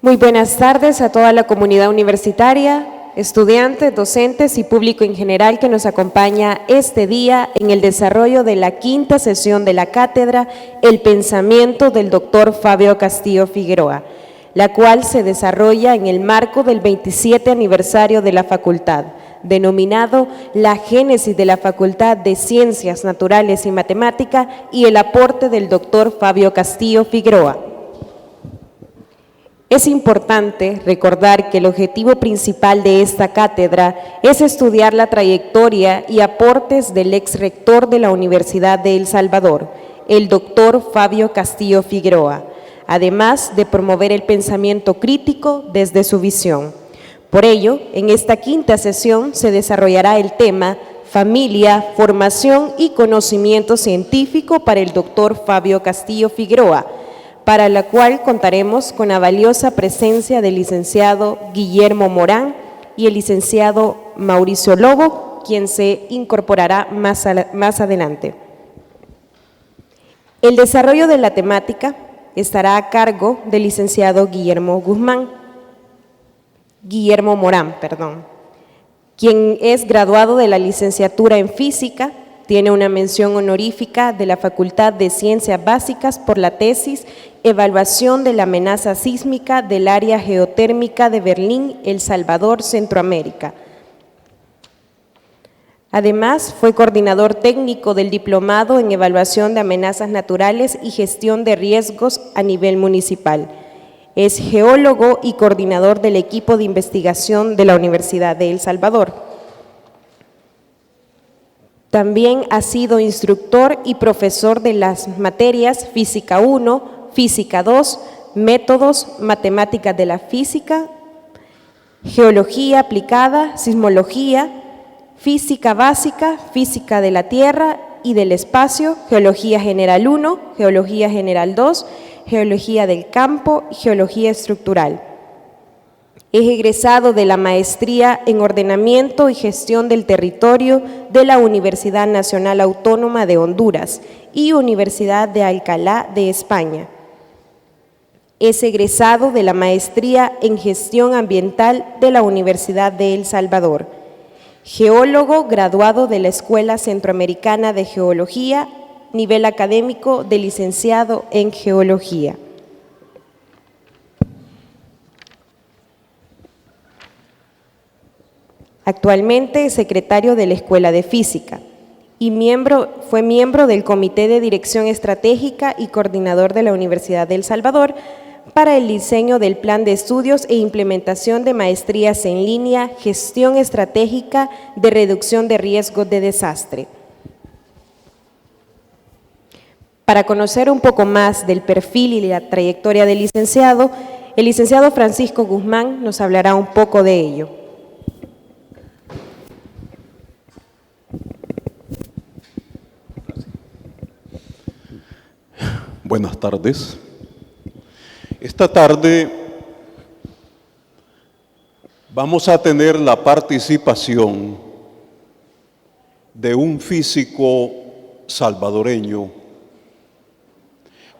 Muy buenas tardes a toda la comunidad universitaria, estudiantes, docentes y público en general que nos acompaña este día en el desarrollo de la quinta sesión de la cátedra El pensamiento del doctor Fabio Castillo Figueroa, la cual se desarrolla en el marco del 27 aniversario de la facultad, denominado La génesis de la Facultad de Ciencias Naturales y Matemática y el aporte del doctor Fabio Castillo Figueroa. Es importante recordar que el objetivo principal de esta cátedra es estudiar la trayectoria y aportes del ex rector de la Universidad de El Salvador, el doctor Fabio Castillo Figueroa, además de promover el pensamiento crítico desde su visión. Por ello, en esta quinta sesión se desarrollará el tema Familia, Formación y Conocimiento Científico para el doctor Fabio Castillo Figueroa, para la cual contaremos con la valiosa presencia del licenciado Guillermo Morán y el licenciado Mauricio Lobo, quien se incorporará más adelante. El desarrollo de la temática estará a cargo del licenciado Guillermo Morán, quien es graduado de la licenciatura en Física, tiene una mención honorífica de la Facultad de Ciencias Básicas por la tesis Evaluación de la amenaza sísmica del área geotérmica de Berlín, El Salvador, Centroamérica. Además, fue coordinador técnico del Diplomado en Evaluación de Amenazas Naturales y Gestión de Riesgos a nivel municipal. Es geólogo y coordinador del equipo de investigación de la Universidad de El Salvador. También ha sido instructor y profesor de las materias Física 1, Física 2, Métodos, Matemáticas de la Física, Geología aplicada, Sismología, Física básica, Física de la Tierra y del Espacio, Geología General 1, Geología General 2, Geología del Campo y Geología Estructural. Es egresado de la Maestría en Ordenamiento y Gestión del Territorio de la Universidad Nacional Autónoma de Honduras y Universidad de Alcalá de España. Es egresado de la Maestría en Gestión Ambiental de la Universidad de El Salvador. Geólogo graduado de la Escuela Centroamericana de Geología, nivel académico de licenciado en Geología. Actualmente es secretario de la Escuela de Física y fue miembro del Comité de Dirección Estratégica y coordinador de la Universidad de El Salvador para el diseño del Plan de Estudios e implementación de maestrías en línea, Gestión Estratégica de Reducción de Riesgos de Desastre. Para conocer un poco más del perfil y la trayectoria del licenciado, el licenciado Francisco Guzmán nos hablará un poco de ello. Buenas tardes. Esta tarde vamos a tener la participación de un físico salvadoreño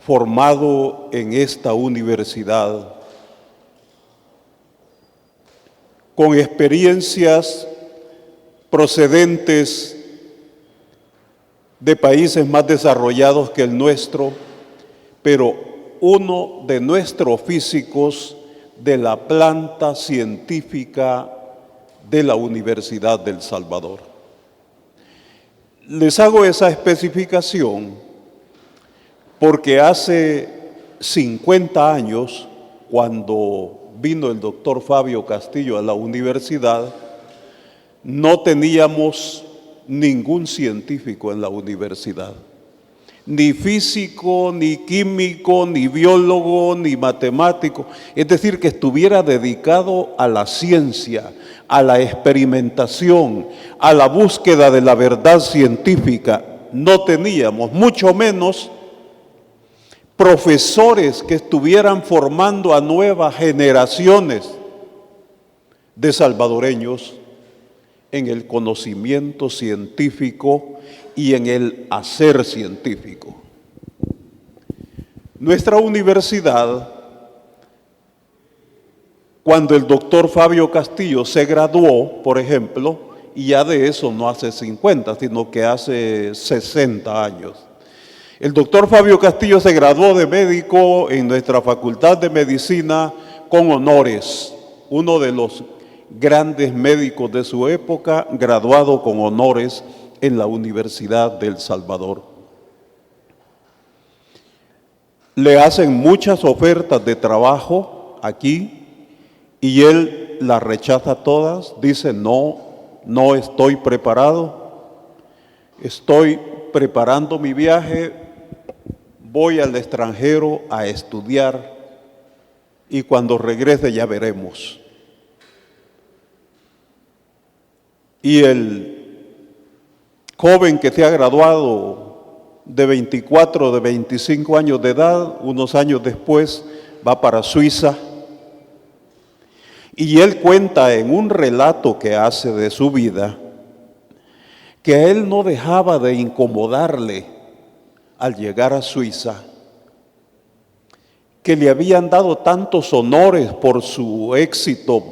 formado en esta universidad, con experiencias procedentes de países más desarrollados que el nuestro, pero uno de nuestros físicos de la planta científica de la Universidad de El Salvador. Les hago esa especificación porque hace 50 años, cuando vino el doctor Fabio Castillo a la universidad, no teníamos ningún científico en la universidad. Ni físico, ni químico, ni biólogo, ni matemático, es decir, que estuviera dedicado a la ciencia, a la experimentación, a la búsqueda de la verdad científica. No teníamos, mucho menos profesores que estuvieran formando a nuevas generaciones de salvadoreños en el conocimiento científico y en el hacer científico. Nuestra universidad cuando el doctor Fabio Castillo se graduó, por ejemplo, y ya de eso no hace 50, sino que hace 60 años. El doctor Fabio Castillo se graduó de médico en nuestra Facultad de Medicina con honores, uno de los grandes médicos de su época, graduado con honores en la Universidad de El Salvador. Le hacen muchas ofertas de trabajo aquí y él las rechaza todas, dice no estoy preparado, estoy preparando mi viaje, voy al extranjero a estudiar y cuando regrese ya veremos. Y el joven que se ha graduado de 24, de 25 años de edad, unos años después va para Suiza. Y él cuenta en un relato que hace de su vida que a él no dejaba de incomodarle al llegar a Suiza, que le habían dado tantos honores por su éxito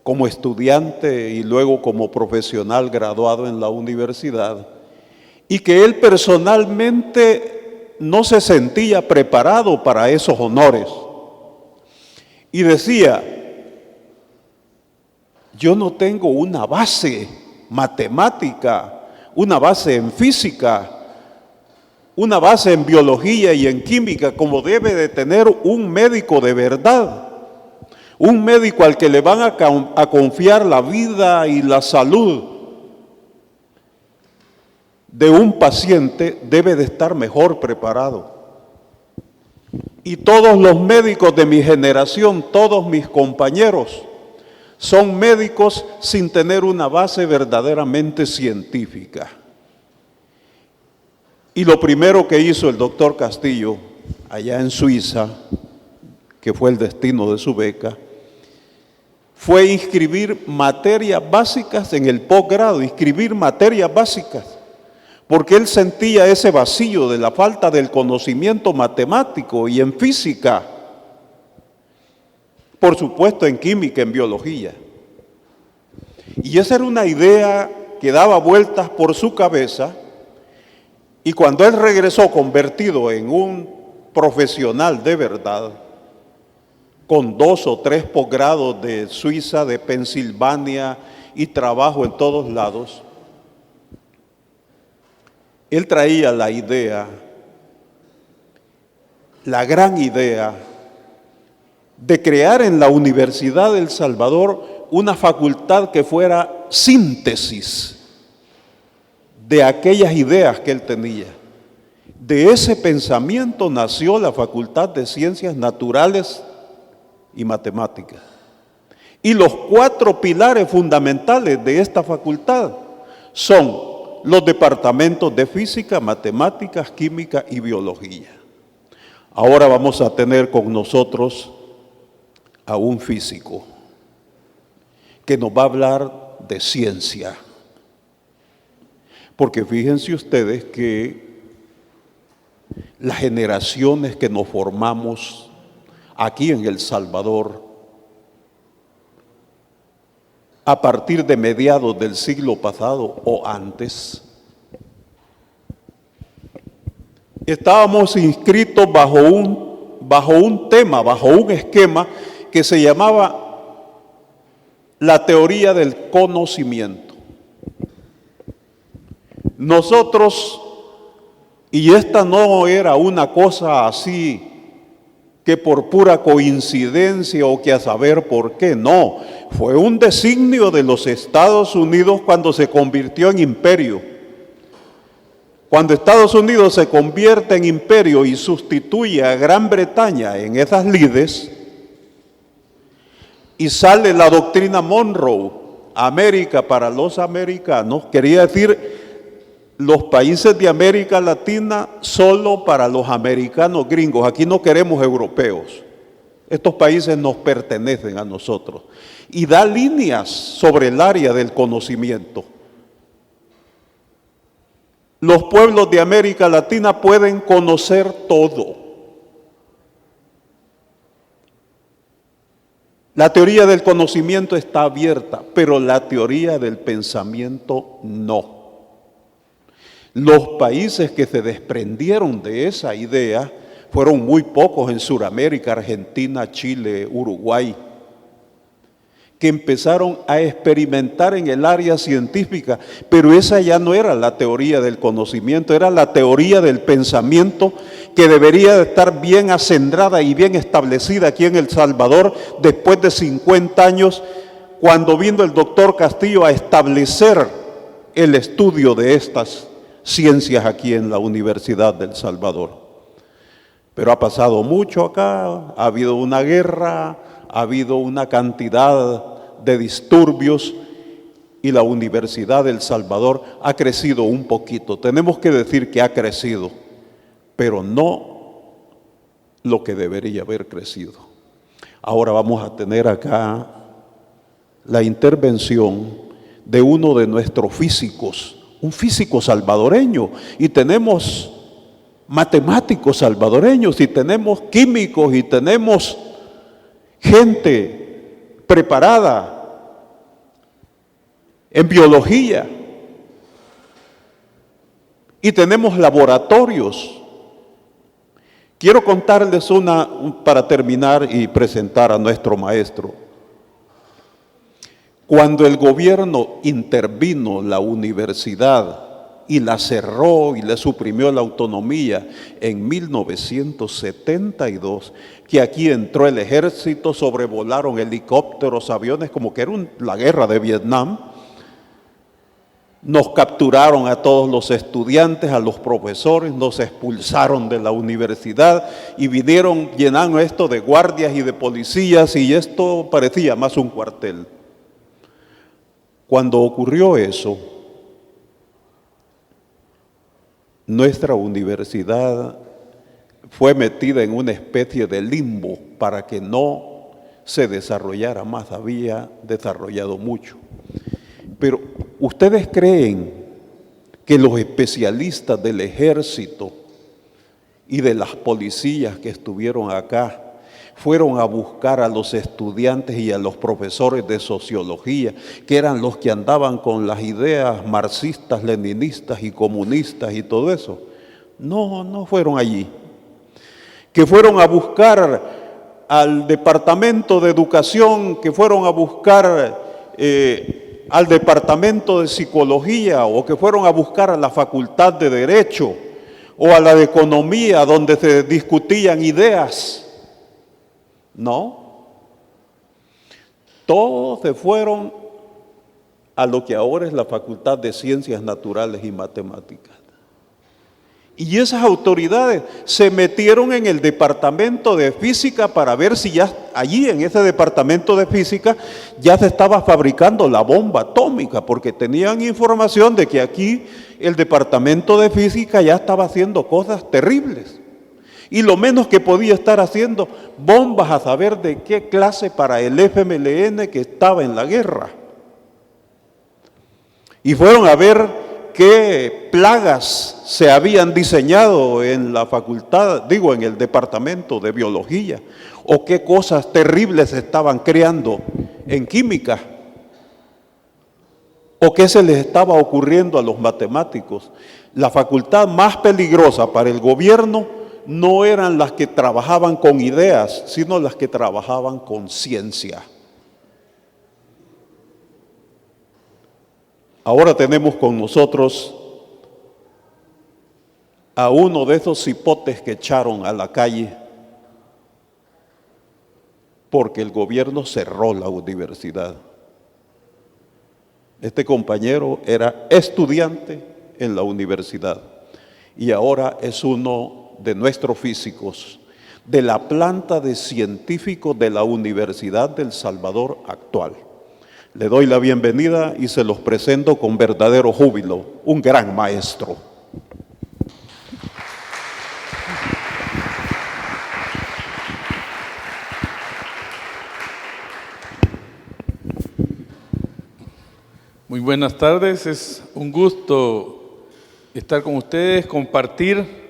como estudiante y luego como profesional graduado en la universidad, y que él personalmente no se sentía preparado para esos honores. Y decía, yo no tengo una base matemática, una base en física, una base en biología y en química como debe de tener un médico de verdad. Un médico al que le van a confiar la vida y la salud de un paciente debe de estar mejor preparado. Y todos los médicos de mi generación, todos mis compañeros, son médicos sin tener una base verdaderamente científica. Y lo primero que hizo el doctor Castillo allá en Suiza, que fue el destino de su beca, fue inscribir materias básicas en el posgrado, inscribir materias básicas, porque él sentía ese vacío de la falta del conocimiento matemático y en física, por supuesto en química, en biología. Y esa era una idea que daba vueltas por su cabeza, y cuando él regresó convertido en un profesional de verdad, con 2 o 3 posgrados de Suiza, de Pensilvania y trabajo en todos lados, él traía la idea, la gran idea, de crear en la Universidad de El Salvador una facultad que fuera síntesis de aquellas ideas que él tenía. De ese pensamiento nació la Facultad de Ciencias Naturales y Matemáticas. Y los 4 pilares fundamentales de esta facultad son los departamentos de Física, Matemáticas, Química y Biología. Ahora vamos a tener con nosotros a un físico que nos va a hablar de ciencia. Porque fíjense ustedes que las generaciones que nos formamos aquí en El Salvador, a partir de mediados del siglo pasado o antes, estábamos inscritos bajo un tema, bajo un esquema que se llamaba la teoría del conocimiento. Nosotros, y esta no era una cosa así que por pura coincidencia o que a saber por qué, no, fue un designio de los Estados Unidos cuando se convirtió en imperio. Cuando Estados Unidos se convierte en imperio y sustituye a Gran Bretaña en esas lides, y sale la doctrina Monroe, América para los americanos, quería decir los países de América Latina solo para los americanos gringos, aquí no queremos europeos, estos países nos pertenecen a nosotros, y da líneas sobre el área del conocimiento. Los pueblos de América Latina pueden conocer todo. La teoría del conocimiento está abierta, pero la teoría del pensamiento no. Los países que se desprendieron de esa idea fueron muy pocos en Sudamérica, Argentina, Chile, Uruguay, que empezaron a experimentar en el área científica, pero esa ya no era la teoría del conocimiento, era la teoría del pensamiento que debería de estar bien acendrada y bien establecida aquí en El Salvador después de 50 años, cuando vino el doctor Castillo a establecer el estudio de estas ciencias aquí en la Universidad del Salvador. Pero ha pasado mucho acá, ha habido una guerra, ha habido una cantidad de disturbios y la Universidad del Salvador ha crecido un poquito. Tenemos que decir que ha crecido, pero no lo que debería haber crecido. Ahora vamos a tener acá la intervención de uno de nuestros físicos, un físico salvadoreño, y tenemos matemáticos salvadoreños, y tenemos químicos, y tenemos gente preparada en biología, y tenemos laboratorios. Quiero contarles para terminar y presentar a nuestro maestro. Cuando el gobierno intervino la universidad y la cerró y le suprimió la autonomía en 1972, que aquí entró el ejército, sobrevolaron helicópteros, aviones, como que era la guerra de Vietnam. Nos capturaron a todos los estudiantes, a los profesores, nos expulsaron de la universidad y vinieron llenando esto de guardias y de policías, y esto parecía más un cuartel. Cuando ocurrió eso, nuestra universidad fue metida en una especie de limbo para que no se desarrollara más, había desarrollado mucho. Pero ¿ustedes creen que los especialistas del ejército y de las policías que estuvieron acá fueron a buscar a los estudiantes y a los profesores de sociología, que eran los que andaban con las ideas marxistas, leninistas y comunistas y todo eso? No, no fueron allí. Que fueron a buscar al Departamento de Educación, que fueron a buscar al Departamento de Psicología, o que fueron a buscar a la Facultad de Derecho o a la de Economía, donde se discutían ideas. No, todos se fueron a lo que ahora es la Facultad de Ciencias Naturales y Matemáticas. Y esas autoridades se metieron en el Departamento de Física para ver si ya allí en ese Departamento de Física ya se estaba fabricando la bomba atómica, porque tenían información de que aquí el Departamento de Física ya estaba haciendo cosas terribles. Y lo menos que podía estar haciendo bombas a saber de qué clase para el FMLN que estaba en la guerra. Y fueron a ver qué plagas se habían diseñado en la facultad, en el Departamento de Biología, o qué cosas terribles se estaban creando en química, o qué se les estaba ocurriendo a los matemáticos. La facultad más peligrosa para el gobierno no eran las que trabajaban con ideas, sino las que trabajaban con ciencia. Ahora tenemos con nosotros a uno de esos cipotes que echaron a la calle porque el gobierno cerró la universidad. Este compañero era estudiante en la universidad y ahora es uno de nuestros físicos, de la planta de científicos de la Universidad del Salvador actual. Le doy la bienvenida y se los presento con verdadero júbilo, un gran maestro. Muy buenas tardes, es un gusto estar con ustedes, compartir.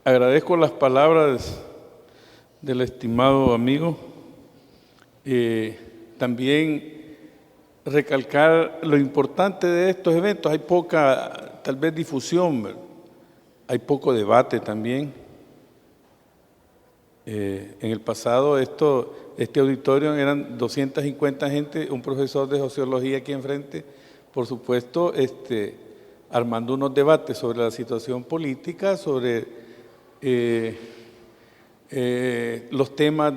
Agradezco las palabras del estimado amigo También recalcar lo importante de estos eventos. Hay poca, tal vez, difusión, ¿verdad? Hay poco debate también. En el pasado este auditorio eran 250 gente, un profesor de sociología aquí enfrente, por supuesto, armando unos debates sobre la situación política, sobre los temas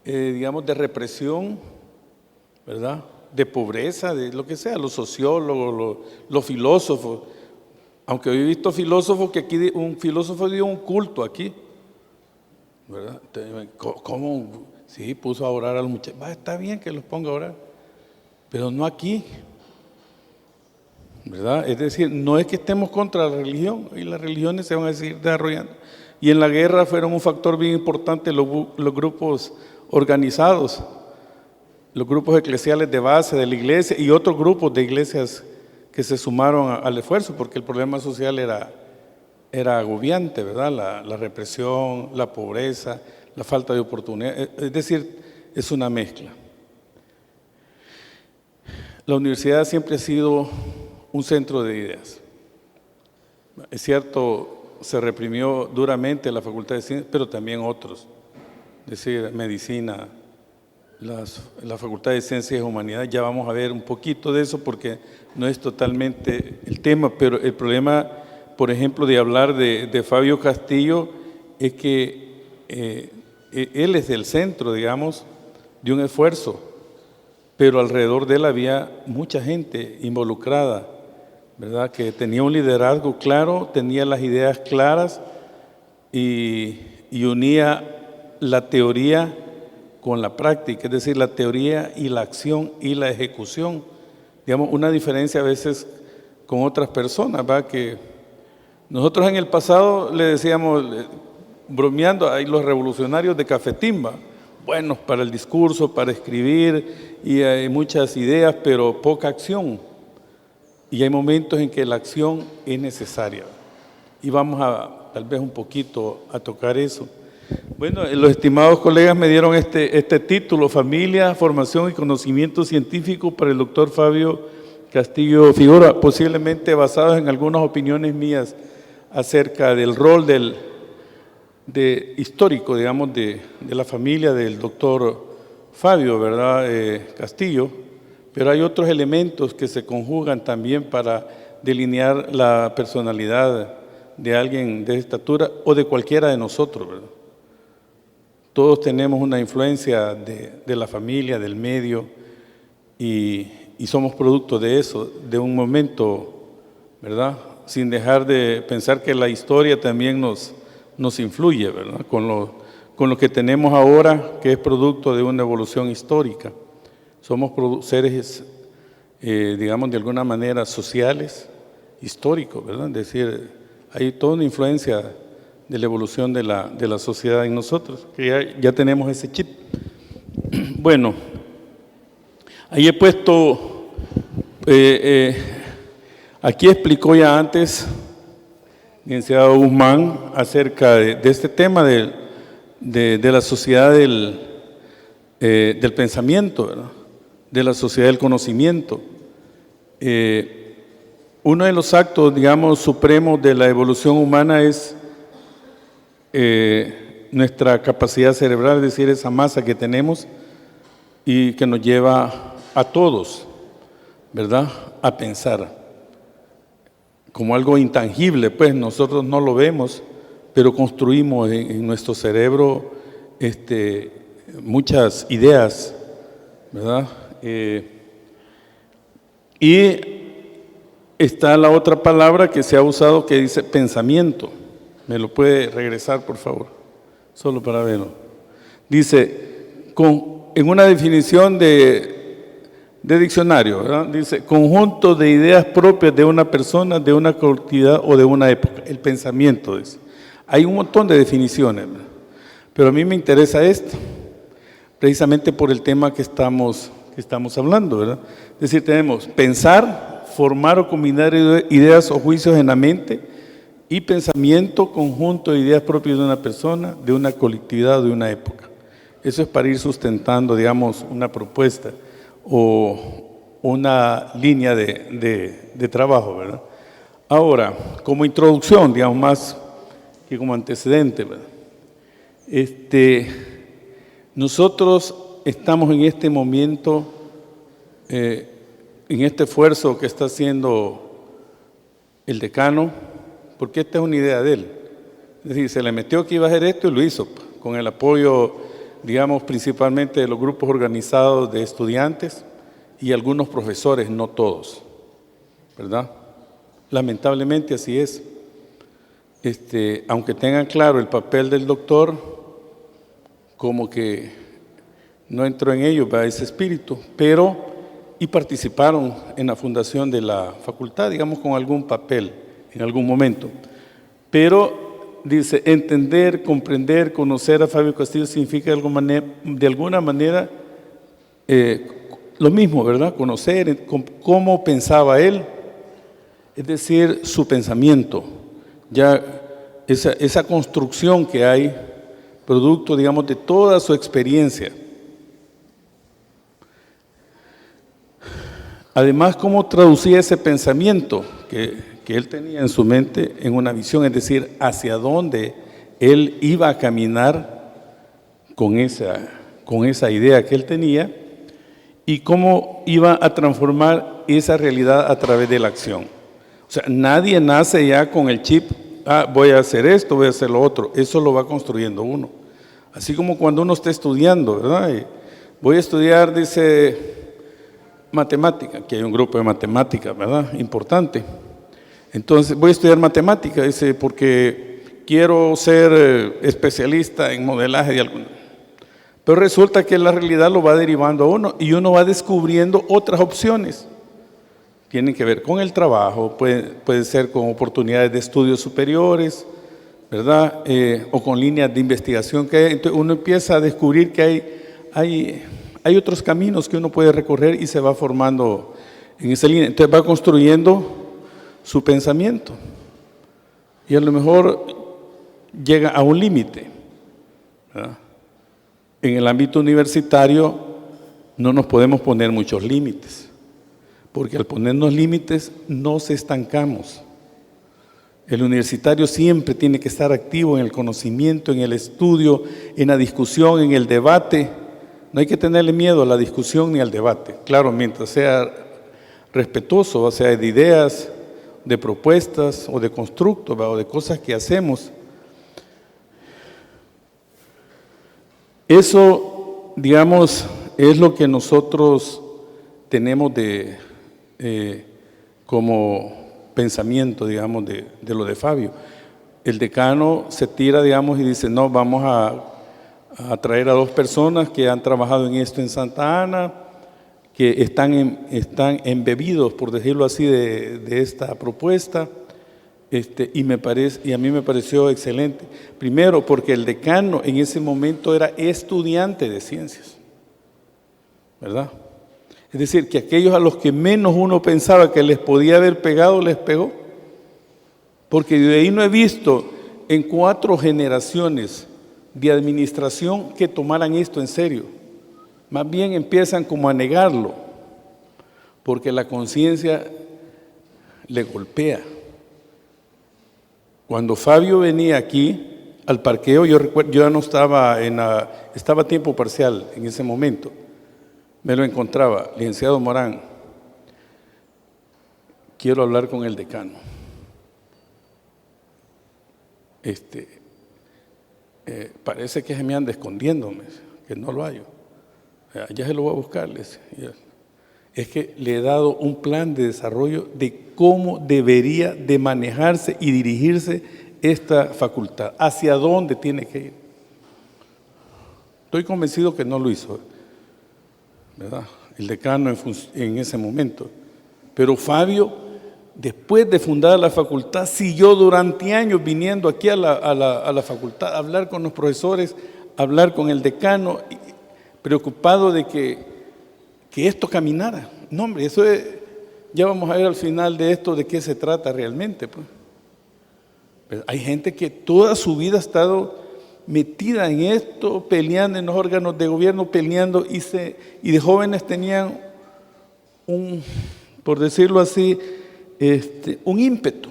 digamos, de represión, ¿verdad? De pobreza, de lo que sea, los sociólogos, los filósofos. Aunque he visto filósofos que aquí, un filósofo dio un culto aquí, ¿verdad? ¿Cómo? Sí, puso a orar a los muchachos. Está bien que los ponga a orar, pero no aquí, ¿verdad? Es decir, no es que estemos contra la religión, y las religiones se van a seguir desarrollando. Y en la guerra fueron un factor bien importante los grupos organizados, los grupos eclesiales de base de la iglesia y otros grupos de iglesias que se sumaron al esfuerzo, porque el problema social era agobiante, ¿verdad? La represión, la pobreza, la falta de oportunidad. Es decir, es una mezcla. La universidad siempre ha sido un centro de ideas. Es cierto, se reprimió duramente la Facultad de Ciencias, pero también otros. Es decir, medicina, la Facultad de Ciencias y Humanidades, ya vamos a ver un poquito de eso porque no es totalmente el tema, pero el problema, por ejemplo, de hablar de Fabio Castillo es que él es el centro, digamos, de un esfuerzo, pero alrededor de él había mucha gente involucrada, ¿verdad? Que tenía un liderazgo claro, tenía las ideas claras y unía la teoría con la práctica, es decir, la teoría y la acción y la ejecución. Digamos, una diferencia a veces con otras personas, ¿va? Que nosotros en el pasado le decíamos, bromeando, hay los revolucionarios de Cafetimba, buenos para el discurso, para escribir, y hay muchas ideas, pero poca acción. Y hay momentos en que la acción es necesaria. Y vamos tal vez un poquito a tocar eso. Bueno, los estimados colegas me dieron este título, Familia, Formación y Conocimiento Científico para el doctor Fabio Castillo Figueroa, posiblemente basados en algunas opiniones mías acerca del rol histórico, digamos, de la familia del doctor Fabio, ¿verdad? Castillo, pero hay otros elementos que se conjugan también para delinear la personalidad de alguien de estatura o de cualquiera de nosotros, ¿verdad? Todos tenemos una influencia de la familia, del medio, y somos producto de eso, de un momento, ¿verdad? Sin dejar de pensar que la historia también nos influye, ¿verdad? Con lo que tenemos ahora, que es producto de una evolución histórica. Somos seres, digamos, de alguna manera sociales, históricos, ¿verdad? Es decir, hay toda una influencia de la evolución de la sociedad en nosotros, que ya tenemos ese chip. Bueno, ahí he puesto, aquí explicó ya antes, licenciado Guzmán, acerca de este tema de la sociedad del pensamiento, ¿verdad? De la sociedad del conocimiento. Uno de los actos, digamos, supremos de la evolución humana es nuestra capacidad cerebral, es decir, esa masa que tenemos y que nos lleva a todos, ¿verdad?, a pensar como algo intangible. Pues nosotros no lo vemos, pero construimos en nuestro cerebro muchas ideas, ¿verdad? Y está la otra palabra que se ha usado que dice pensamiento. ¿Me lo puede regresar, por favor? Solo para verlo. Dice, en una definición de diccionario, ¿verdad? Dice, conjunto de ideas propias de una persona, de una colectividad o de una época. El pensamiento, dice. Hay un montón de definiciones, ¿verdad? Pero a mí me interesa esto, precisamente por el tema que estamos hablando, ¿verdad? Es decir, tenemos pensar, formar o combinar ideas o juicios en la mente, y pensamiento, conjunto de ideas propias de una persona, de una colectividad o de una época. Eso es para ir sustentando, digamos, una propuesta o una línea de trabajo, ¿verdad? Ahora, como introducción, digamos, más que como antecedente, ¿verdad? Nosotros estamos en este momento, en este esfuerzo que está haciendo el decano, porque esta es una idea de él. Es decir, se le metió que iba a hacer esto y lo hizo, con el apoyo, digamos, principalmente de los grupos organizados de estudiantes y algunos profesores, no todos, ¿verdad? Lamentablemente así es. Aunque tengan claro el papel del doctor, como que no entró en ellos ese espíritu, y participaron en la fundación de la facultad, digamos, con algún papel en algún momento. Pero dice, entender, comprender, conocer a Fabio Castillo significa de alguna manera lo mismo, ¿verdad? Conocer cómo pensaba él, es decir, su pensamiento, ya esa construcción que hay, producto, digamos, de toda su experiencia. Además, cómo traducía ese pensamiento que él tenía en su mente en una visión, es decir, hacia dónde él iba a caminar con esa idea que él tenía y cómo iba a transformar esa realidad a través de la acción. O sea, nadie nace ya con el chip, voy a hacer esto, voy a hacer lo otro. Eso lo va construyendo uno. Así como cuando uno está estudiando, ¿verdad? Voy a estudiar, dice, matemática, que hay un grupo de matemática, ¿verdad? Importante. Entonces, voy a estudiar matemática, dice, porque quiero ser especialista en modelaje de alguna. Pero resulta que la realidad lo va derivando a uno y uno va descubriendo otras opciones. Tienen que ver con el trabajo, puede ser con oportunidades de estudios superiores, ¿verdad? O con líneas de investigación que hay. Entonces uno empieza a descubrir que hay otros caminos que uno puede recorrer y se va formando en esa línea. Entonces va construyendo su pensamiento y a lo mejor llega a un límite, ¿verdad? En el ámbito universitario no nos podemos poner muchos límites, porque al ponernos límites nos estancamos. El universitario siempre tiene que estar activo en el conocimiento, en el estudio, en la discusión, en el debate. No hay que tenerle miedo a la discusión ni al debate. Claro, mientras sea respetuoso, o sea, de ideas, de propuestas o de constructos, o de cosas que hacemos. Eso, digamos, es lo que nosotros tenemos como pensamiento, digamos, de lo de Fabio. El decano se tira, digamos, y dice, no, vamos a traer a 2 personas que han trabajado en esto en Santa Ana, que están embebidos, por decirlo así, de esta propuesta, y a mí me pareció excelente. Primero, porque el decano en ese momento era estudiante de ciencias, ¿verdad? Es decir, que aquellos a los que menos uno pensaba que les podía haber pegado, les pegó. Porque de ahí no he visto en 4 generaciones de administración que tomaran esto en serio. Más bien empiezan como a negarlo, porque la conciencia le golpea. Cuando Fabio venía aquí al parqueo, yo recuerdo, yo ya no estaba estaba a tiempo parcial en ese momento. Me lo encontraba, licenciado Morán, quiero hablar con el decano. Parece que se me anda escondiéndome, que no lo hallo. Ya se lo voy a buscar. Es que le he dado un plan de desarrollo de cómo debería de manejarse y dirigirse esta facultad, hacia dónde tiene que ir. Estoy convencido que no lo hizo, ¿verdad? El decano en ese momento. Pero Fabio, después de fundar la facultad, siguió durante años viniendo aquí a la facultad a hablar con los profesores, a hablar con el decano, preocupado de que esto caminara. No, hombre, eso es, ya vamos a ver al final de esto de qué se trata realmente, pues. Pero hay gente que toda su vida ha estado metida en esto, peleando en los órganos de gobierno, peleando, y de jóvenes tenían por decirlo así, un ímpetu,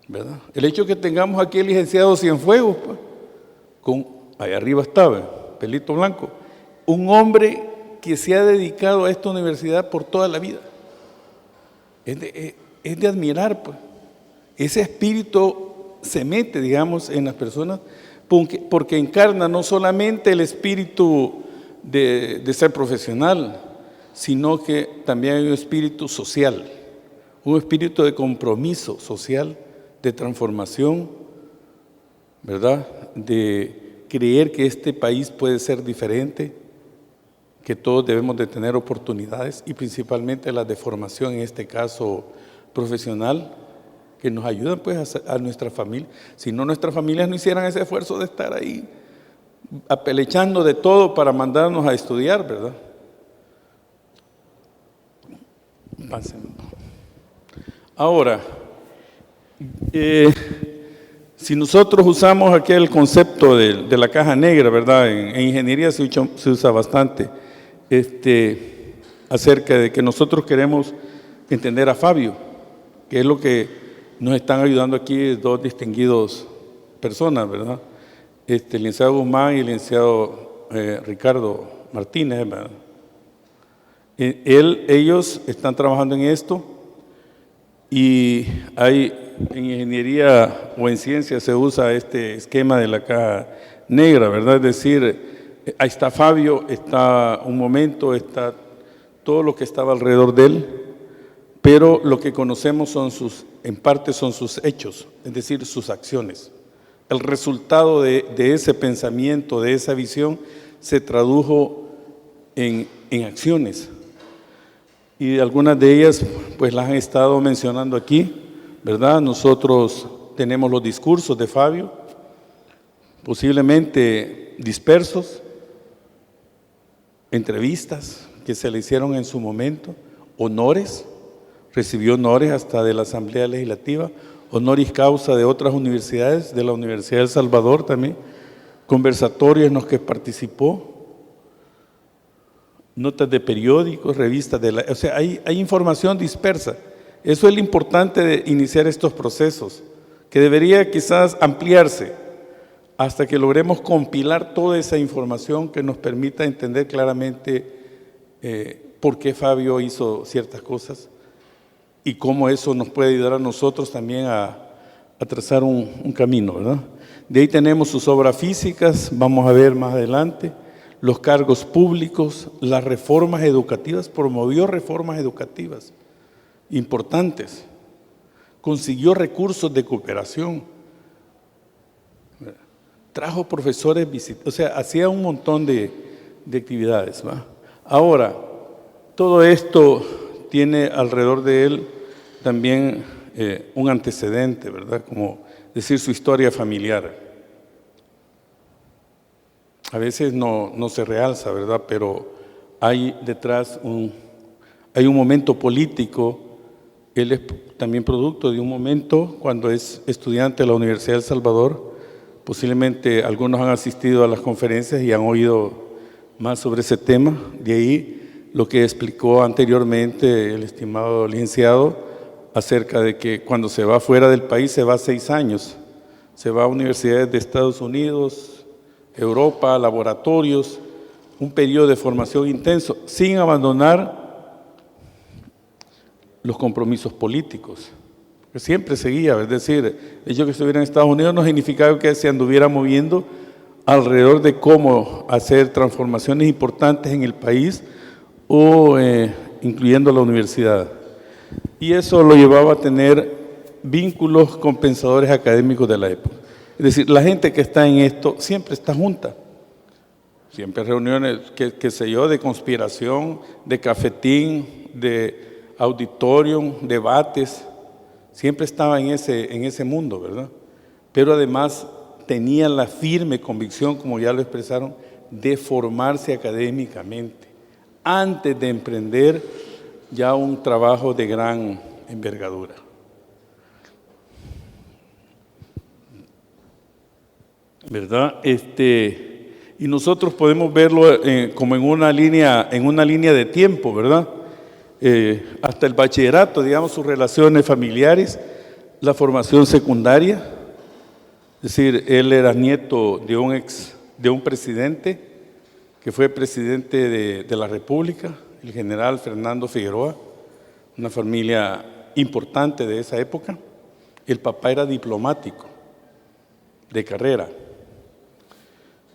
¿verdad? El hecho de que tengamos aquí el licenciado Cienfuegos, pues, ahí arriba estaba, pelito blanco, un hombre que se ha dedicado a esta universidad por toda la vida. Es de admirar, pues. Ese espíritu se mete, digamos, en las personas, porque encarna no solamente el espíritu de ser profesional, sino que también hay un espíritu social, un espíritu de compromiso social, de transformación, ¿verdad? De creer que este país puede ser diferente, que todos debemos de tener oportunidades y principalmente las de formación, en este caso profesional, que nos ayudan pues a nuestra familia. Si no, nuestras familias no hicieran ese esfuerzo de estar ahí apelechando de todo para mandarnos a estudiar, ¿verdad? Pásenme. Ahora, si nosotros usamos aquel concepto de la caja negra, ¿verdad? En ingeniería se usa bastante acerca de que nosotros queremos entender a Fabio, que es lo que nos están ayudando aquí dos distinguidos personas, ¿verdad? El licenciado Guzmán y el licenciado Ricardo Martínez, ¿verdad? Ellos están trabajando en esto y en ingeniería o en ciencia se usa este esquema de la caja negra, ¿verdad? Es decir, ahí está Fabio, está un momento, está todo lo que estaba alrededor de él, pero lo que conocemos en parte son sus hechos, es decir, sus acciones. El resultado de ese pensamiento, de esa visión, se tradujo en acciones. Y algunas de ellas, pues las han estado mencionando aquí, ¿verdad? Nosotros tenemos los discursos de Fabio, posiblemente dispersos, entrevistas que se le hicieron en su momento, honores, recibió honores hasta de la Asamblea Legislativa, honoris causa de otras universidades, de la Universidad de El Salvador también, conversatorios en los que participó, notas de periódicos, revistas, o sea, hay información dispersa. Eso es lo importante de iniciar estos procesos, que debería quizás ampliarse hasta que logremos compilar toda esa información que nos permita entender claramente por qué Fabio hizo ciertas cosas y cómo eso nos puede ayudar a nosotros también a trazar un camino, ¿verdad? De ahí tenemos sus obras físicas, vamos a ver más adelante, los cargos públicos, las reformas educativas, promovió reformas educativas importantes, consiguió recursos de cooperación, trajo profesores, o sea, hacía un montón de actividades, ¿va? Ahora, todo esto tiene alrededor de él también un antecedente, ¿verdad? Como decir su historia familiar. A veces no se realza, ¿verdad? Pero hay detrás hay un momento político. Él es también producto de un momento cuando es estudiante de la Universidad de El Salvador. Posiblemente algunos han asistido a las conferencias y han oído más sobre ese tema. De ahí lo que explicó anteriormente el estimado licenciado acerca de que cuando se va fuera del país se va 6 años. Se va a universidades de Estados Unidos, Europa, laboratorios, un periodo de formación intenso, sin abandonar los compromisos políticos. Que siempre seguía, es decir, el hecho de que estuviera en Estados Unidos no significaba que se anduviera moviendo alrededor de cómo hacer transformaciones importantes en el país o incluyendo la universidad. Y eso lo llevaba a tener vínculos con pensadores académicos de la época. Es decir, la gente que está en esto siempre está junta. Siempre reuniones, qué sé yo, de conspiración, de cafetín, de auditorium, debates. Siempre estaba en ese mundo, ¿verdad? Pero además tenía la firme convicción, como ya lo expresaron, de formarse académicamente antes de emprender ya un trabajo de gran envergadura. ¿verdad? Y nosotros podemos verlo como en una línea de tiempo, ¿verdad? Hasta el bachillerato, digamos, sus relaciones familiares, la formación secundaria, es decir, él era nieto de un presidente que fue presidente de la República, el general Fernando Figueroa, una familia importante de esa época. El papá era diplomático de carrera,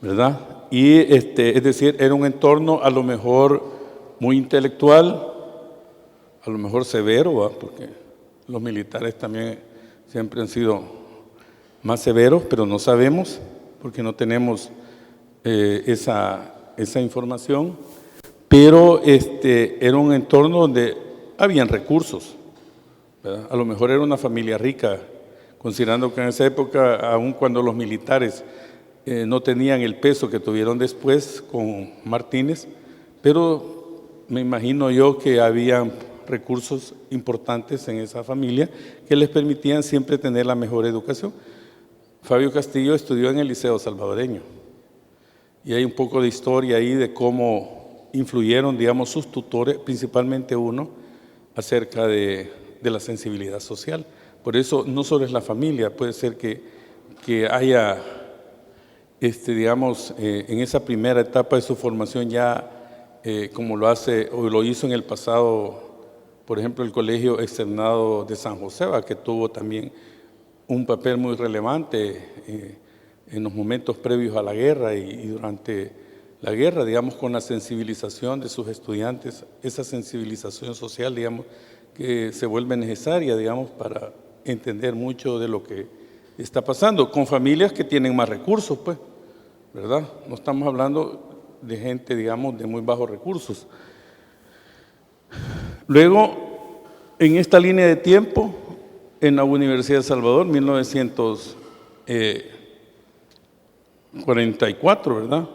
¿verdad? Y es decir, era un entorno a lo mejor muy intelectual, a lo mejor severo, ¿va? Porque los militares también siempre han sido más severos, pero no sabemos, porque no tenemos esa información, pero era un entorno donde habían recursos, ¿verdad? A lo mejor era una familia rica, considerando que en esa época, aun cuando los militares no tenían el peso que tuvieron después con Martínez, pero me imagino yo que había recursos importantes en esa familia que les permitían siempre tener la mejor educación. Fabio Castillo estudió en el Liceo Salvadoreño y hay un poco de historia ahí de cómo influyeron, digamos, sus tutores, principalmente uno, acerca de la sensibilidad social. Por eso no solo es la familia, puede ser que haya, digamos, en esa primera etapa de su formación ya, como lo hace o lo hizo en el pasado, por ejemplo, el Colegio Externado de San José, que tuvo también un papel muy relevante en los momentos previos a la guerra y durante la guerra, digamos, con la sensibilización de sus estudiantes, esa sensibilización social, digamos, que se vuelve necesaria, digamos, para entender mucho de lo que está pasando, con familias que tienen más recursos, pues, ¿verdad? No estamos hablando de gente, digamos, de muy bajos recursos. Luego, en esta línea de tiempo, en la Universidad de Salvador, 1944, ¿verdad?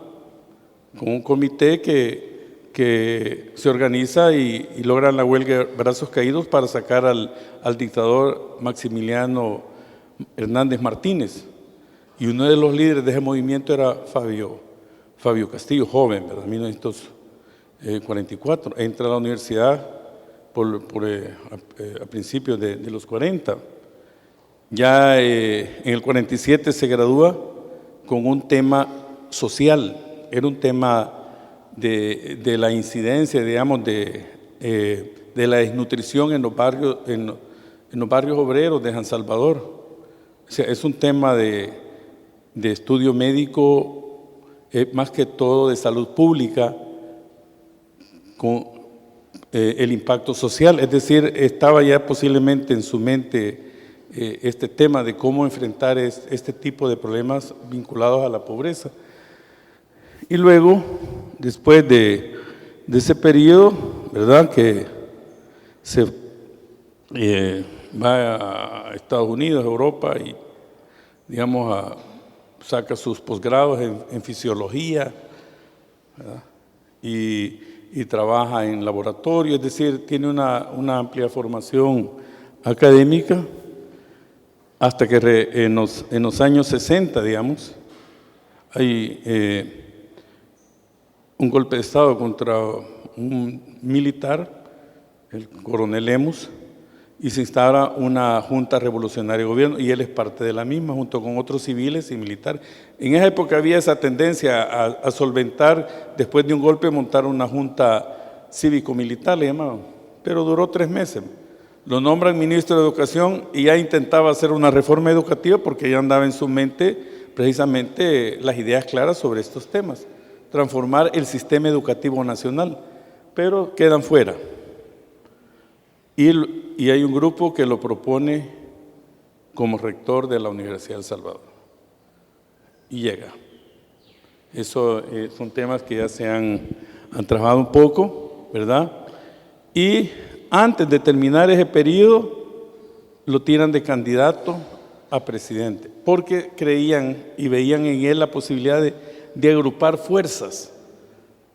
Con un comité que se organiza y logran la huelga de brazos caídos para sacar al dictador Maximiliano Hernández Martínez. Y uno de los líderes de ese movimiento era Fabio Castillo, joven, ¿verdad? 1944. Entra a la universidad a principios de los 40. Ya en el 47 se gradúa con un tema social. Era un tema de la incidencia, digamos, de la desnutrición en los barrios obreros de San Salvador. O sea, es un tema de estudio médico, más que todo de salud pública, con el impacto social. Es decir, estaba ya posiblemente en su mente este tema de cómo enfrentar este tipo de problemas vinculados a la pobreza. Y luego, después de ese periodo, ¿verdad?, que se va a Estados Unidos, Europa, y, digamos, saca sus posgrados en fisiología, ¿verdad?, y trabaja en laboratorio, es decir, tiene una amplia formación académica, hasta que en los años 60, digamos, hay un golpe de Estado contra un militar, el coronel Lemus, y se instala una junta revolucionaria de gobierno, y él es parte de la misma, junto con otros civiles y militares. En esa época había esa tendencia a solventar, después de un golpe, montar una junta cívico-militar, le llamaban, pero duró 3 meses. Lo nombran ministro de Educación y ya intentaba hacer una reforma educativa porque ya andaba en su mente precisamente las ideas claras sobre estos temas, transformar el sistema educativo nacional, pero quedan fuera. Y hay un grupo que lo propone como rector de la Universidad de El Salvador. Y llega. Eso son temas que ya se han trabajado un poco, ¿verdad? Y antes de terminar ese periodo, lo tiran de candidato a presidente, porque creían y veían en él la posibilidad de agrupar fuerzas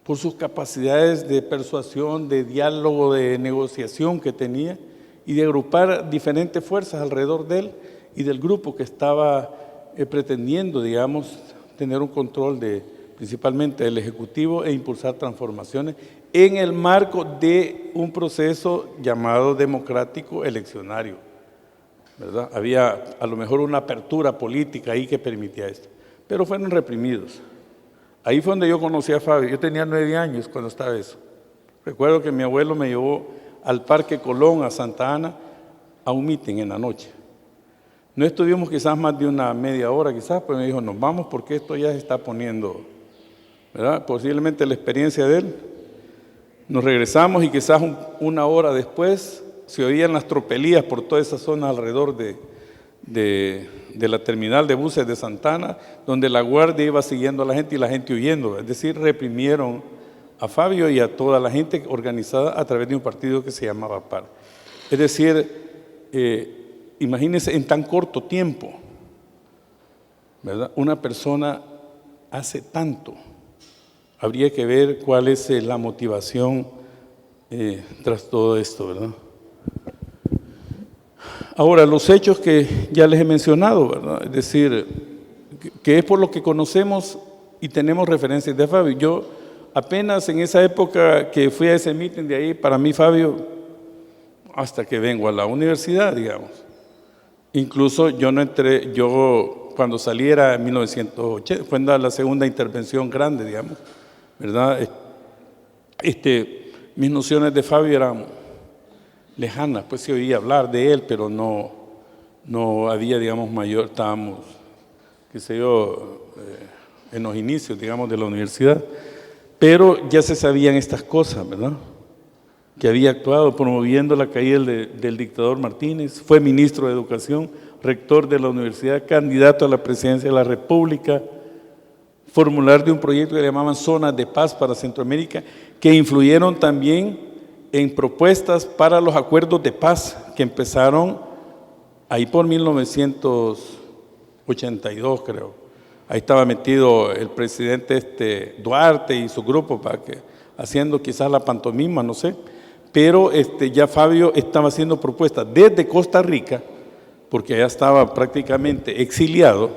por sus capacidades de persuasión, de diálogo, de negociación que tenía, y de agrupar diferentes fuerzas alrededor de él y del grupo que estaba pretendiendo, digamos, tener un control principalmente del Ejecutivo e impulsar transformaciones en el marco de un proceso llamado democrático eleccionario, ¿verdad? Había a lo mejor una apertura política ahí que permitía esto, pero fueron reprimidos. Ahí fue donde yo conocí a Fabio. Yo tenía 9 años cuando estaba eso. Recuerdo que mi abuelo me llevó al Parque Colón, a Santa Ana, a un meeting en la noche. No estuvimos quizás más de una media hora, quizás, pero me dijo, nos vamos porque esto ya se está poniendo, ¿verdad? Posiblemente la experiencia de él. Nos regresamos y quizás una hora después se oían las tropelías por toda esa zona alrededor de la terminal de buses de Santa Ana, donde la guardia iba siguiendo a la gente y la gente huyendo. Es decir, reprimieron a Fabio y a toda la gente organizada a través de un partido que se llamaba PAR. Es decir, imagínense en tan corto tiempo, ¿verdad? Una persona hace tanto. Habría que ver cuál es la motivación tras todo esto, ¿verdad? Ahora, los hechos que ya les he mencionado, ¿verdad? Es decir, que es por lo que conocemos y tenemos referencias de Fabio. Yo apenas en esa época que fui a ese meeting de ahí, para mí Fabio, hasta que vengo a la universidad, digamos. Incluso yo no entré, yo cuando salí era en 1980, fue la segunda intervención grande, digamos, ¿verdad? Mis nociones de Fabio eran lejanas, pues se oía hablar de él, pero no había, digamos, mayor, estábamos, qué sé yo, en los inicios, digamos, de la universidad, pero ya se sabían estas cosas, ¿verdad? Que había actuado promoviendo la caída del dictador Martínez, fue ministro de Educación, rector de la universidad, candidato a la presidencia de la República, formular de un proyecto que llamaban Zonas de Paz para Centroamérica, que influyeron también en propuestas para los acuerdos de paz que empezaron ahí por 1982, creo. Ahí estaba metido el presidente Duarte y su grupo haciendo quizás la pantomima, no sé. Pero ya Fabio estaba haciendo propuestas desde Costa Rica, porque ya estaba prácticamente exiliado.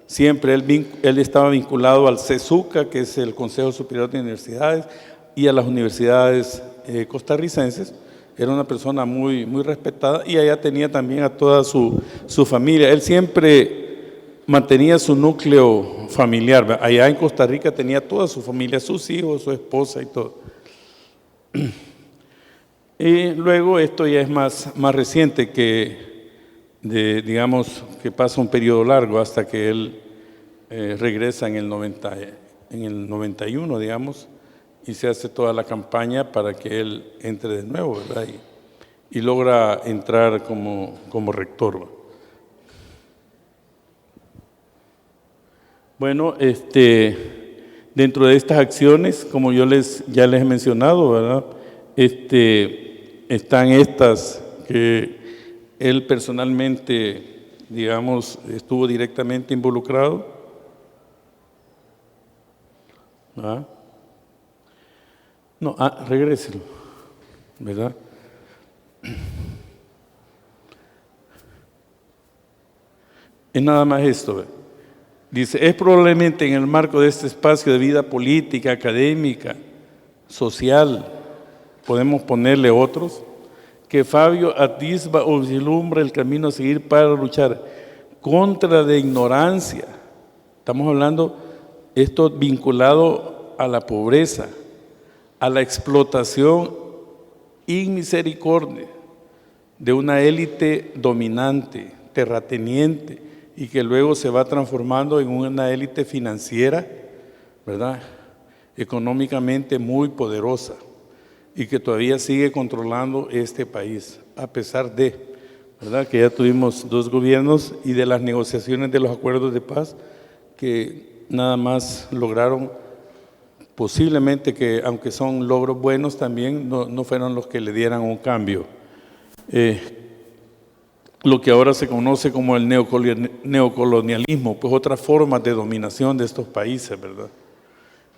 Siempre él estaba vinculado al CESUCA, que es el Consejo Superior de Universidades, y a las universidades costarricenses. Era una persona muy, muy respetada y allá tenía también a toda su familia. Él siempre mantenía su núcleo familiar. Allá en Costa Rica tenía toda su familia, sus hijos, su esposa y todo. Y luego esto ya es más reciente digamos, que pasa un periodo largo hasta que él regresa en el 91, digamos, y se hace toda la campaña para que él entre de nuevo, ¿verdad? Y logra entrar como rector. Bueno, dentro de estas acciones, como ya les he mencionado, ¿verdad? Están estas que él personalmente, digamos, estuvo directamente involucrado. ¿Ah? No, regréselo, ¿verdad? Es nada más esto, ¿verdad? Dice, es probablemente en el marco de este espacio de vida política, académica, social, podemos ponerle otros, que Fabio atisba o vislumbra el camino a seguir para luchar contra la ignorancia. Estamos hablando, esto vinculado a la pobreza, a la explotación inmisericordia de una élite dominante, terrateniente, y que luego se va transformando en una élite financiera, ¿verdad? Económicamente muy poderosa y que todavía sigue controlando este país, a pesar de, ¿verdad? Que ya tuvimos 2 gobiernos y de las negociaciones de los acuerdos de paz que nada más lograron, posiblemente que, aunque son logros buenos también, no fueron los que le dieran un cambio. Lo que ahora se conoce como el neocolonialismo, pues otras formas de dominación de estos países, ¿verdad?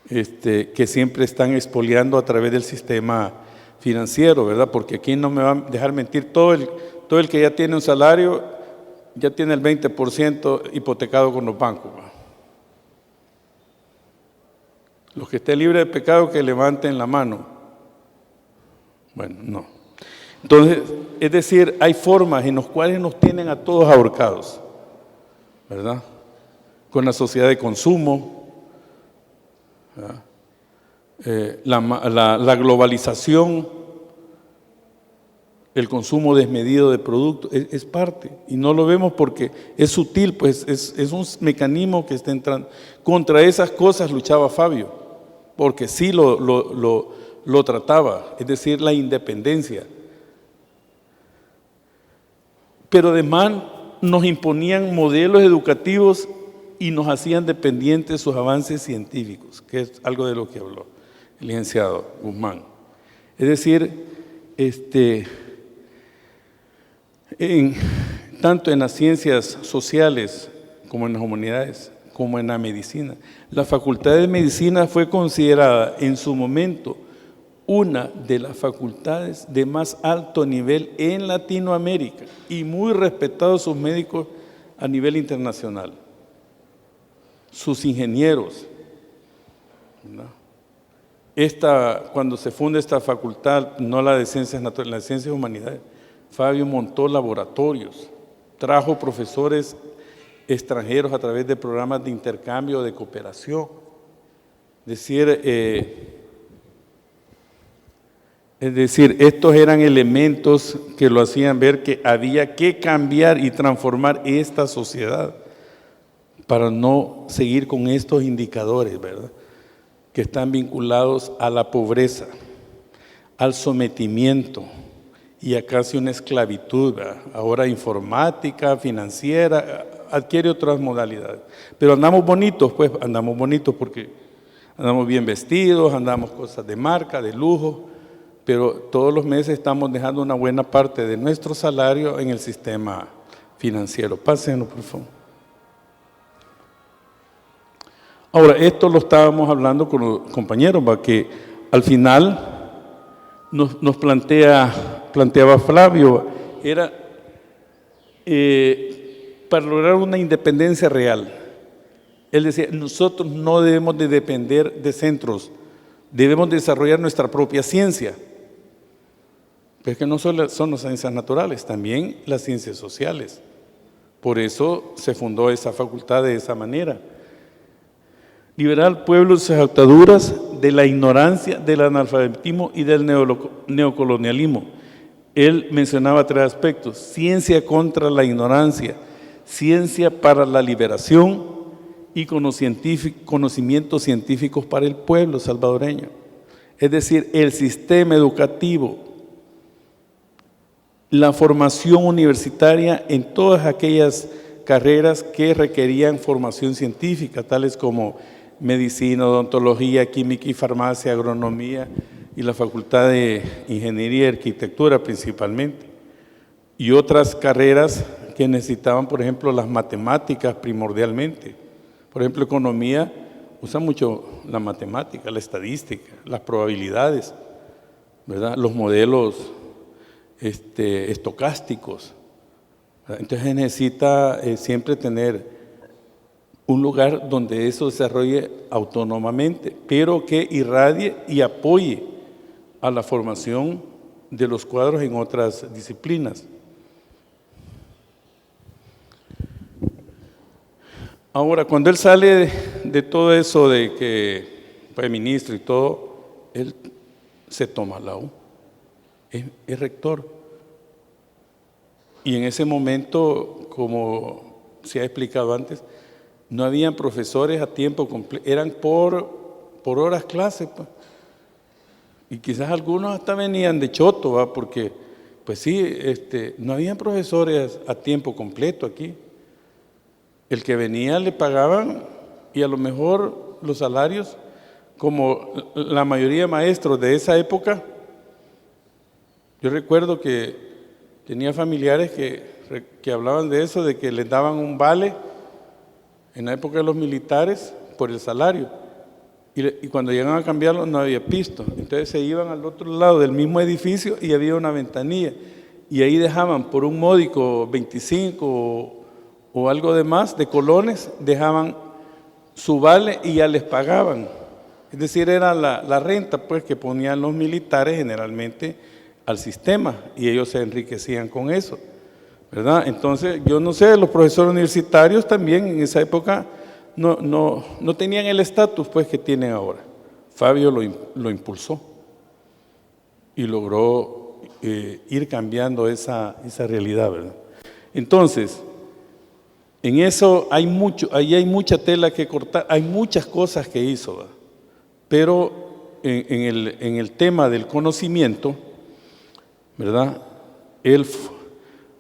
Que siempre están expoliando a través del sistema financiero, ¿verdad? Porque aquí no me va a dejar mentir, todo el que ya tiene un salario, ya tiene el 20% hipotecado con los bancos, ¿verdad? Los que estén libres de pecado, que levanten la mano. Bueno, no. Entonces, es decir, hay formas en las cuales nos tienen a todos ahorcados, ¿verdad? Con la sociedad de consumo, la globalización, el consumo desmedido de productos, es parte, y no lo vemos porque es sutil, pues es un mecanismo que está entrando. Contra esas cosas luchaba Fabio, porque sí lo trataba, es decir, la independencia. Pero además nos imponían modelos educativos y nos hacían dependientes de sus avances científicos, que es algo de lo que habló el licenciado Guzmán. Es decir, tanto en las ciencias sociales como en las humanidades, como en la medicina. La Facultad de Medicina fue considerada en su momento una de las facultades de más alto nivel en Latinoamérica y muy respetados sus médicos a nivel internacional, sus ingenieros, ¿no? Cuando se funda esta facultad, no la de ciencias naturales, la de ciencias humanidades, Fabio montó laboratorios, trajo profesores extranjeros a través de programas de intercambio, de cooperación. Es decir, estos eran elementos que lo hacían ver que había que cambiar y transformar esta sociedad para no seguir con estos indicadores, ¿verdad?, que están vinculados a la pobreza, al sometimiento y a casi una esclavitud, ¿verdad? Ahora informática, financiera, adquiere otras modalidades. Pero andamos bonitos, pues andamos bonitos porque andamos bien vestidos, andamos cosas de marca, de lujo, pero todos los meses estamos dejando una buena parte de nuestro salario en el sistema financiero. Pásenlo, por favor. Ahora, esto lo estábamos hablando con los compañeros, ¿va? Que al final nos planteaba Flavio, era para lograr una independencia real. Él decía, nosotros no debemos de depender de centros, debemos desarrollar nuestra propia ciencia. Pero es que no solo son las ciencias naturales, también las ciencias sociales. Por eso se fundó esa facultad de esa manera. Liberar al pueblo de sus ataduras, de la ignorancia, del analfabetismo y del neocolonialismo. Él mencionaba 3 aspectos: ciencia contra la ignorancia, ciencia para la liberación y conocimientos científicos para el pueblo salvadoreño. Es decir, el sistema educativo, la formación universitaria en todas aquellas carreras que requerían formación científica, tales como medicina, odontología, química y farmacia, agronomía y la Facultad de Ingeniería y Arquitectura principalmente. Y otras carreras que necesitaban, por ejemplo, las matemáticas primordialmente. Por ejemplo, economía usa mucho la matemática, la estadística, las probabilidades, ¿verdad?, los modelos estocásticos, ¿verdad? Entonces necesita siempre tener un lugar donde eso se desarrolle autónomamente, pero que irradie y apoye a la formación de los cuadros en otras disciplinas. Ahora, cuando él sale de todo eso de que fue ministro y todo, él se toma la U, es rector. Y en ese momento, como se ha explicado antes, no habían profesores a tiempo completo, eran por horas clase, pues. Y quizás algunos hasta venían de choto, ¿va? Porque, pues sí, no habían profesores a tiempo completo aquí. El que venía le pagaban, y a lo mejor los salarios, como la mayoría de maestros de esa época. Yo recuerdo que tenía familiares que hablaban de eso, de que les daban un vale en la época de los militares por el salario, y cuando llegaban a cambiarlo no había pisto, entonces se iban al otro lado del mismo edificio y había una ventanilla, y ahí dejaban por un módico 25 o algo de más de colones, dejaban su vale y ya les pagaban. Es decir, era la renta pues, que ponían los militares generalmente al sistema y ellos se enriquecían con eso, ¿verdad? Entonces, yo no sé, los profesores universitarios también en esa época no tenían el estatus pues, que tienen ahora. Fabio lo impulsó y logró ir cambiando esa realidad, ¿verdad? Entonces, en eso ahí hay mucha tela que cortar, hay muchas cosas que hizo, ¿verdad? Pero en el tema del conocimiento, ¿verdad? Él,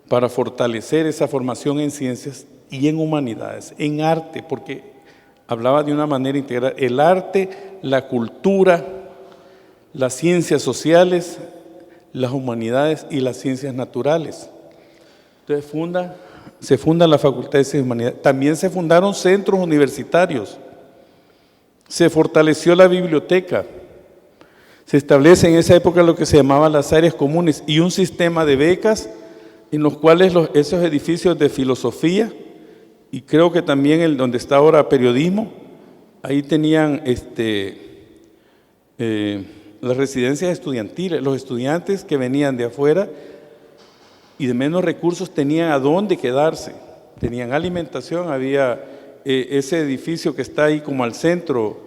para fortalecer esa formación en ciencias y en humanidades, en arte, porque hablaba de una manera integral, el arte, la cultura, las ciencias sociales, las humanidades y las ciencias naturales. Entonces se funda la Facultad de Ciencias y Humanidades. También se fundaron centros universitarios. Se fortaleció la biblioteca. Se establece en esa época lo que se llamaba las áreas comunes y un sistema de becas en los cuales esos edificios de filosofía y creo que también donde está ahora periodismo, ahí tenían las residencias estudiantiles. Los estudiantes que venían de afuera y de menos recursos tenían a dónde quedarse, tenían alimentación, había ese edificio que está ahí como al centro,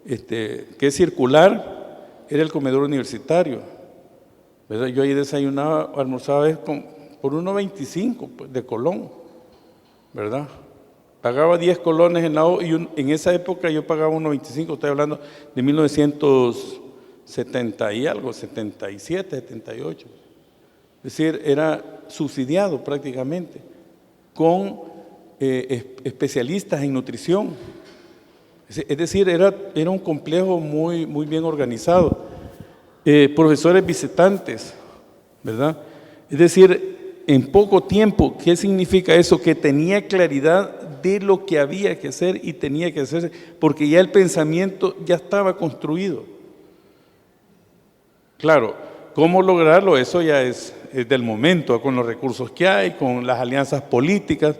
que es circular, era el comedor universitario, ¿verdad? Yo ahí desayunaba, almorzaba por 1.25 pues, de colón, ¿verdad? Pagaba 10 colones en la O y en esa época yo pagaba 1.25, estoy hablando de 1970 y algo, 77, 78. Es decir, era subsidiado prácticamente con especialistas en nutrición. Es decir, era un complejo muy bien organizado. Profesores visitantes, ¿verdad? Es decir, en poco tiempo, ¿qué significa eso? Que tenía claridad de lo que había que hacer y tenía que hacerse, porque ya el pensamiento ya estaba construido. Claro, ¿cómo lograrlo? Eso ya es del momento, con los recursos que hay, con las alianzas políticas,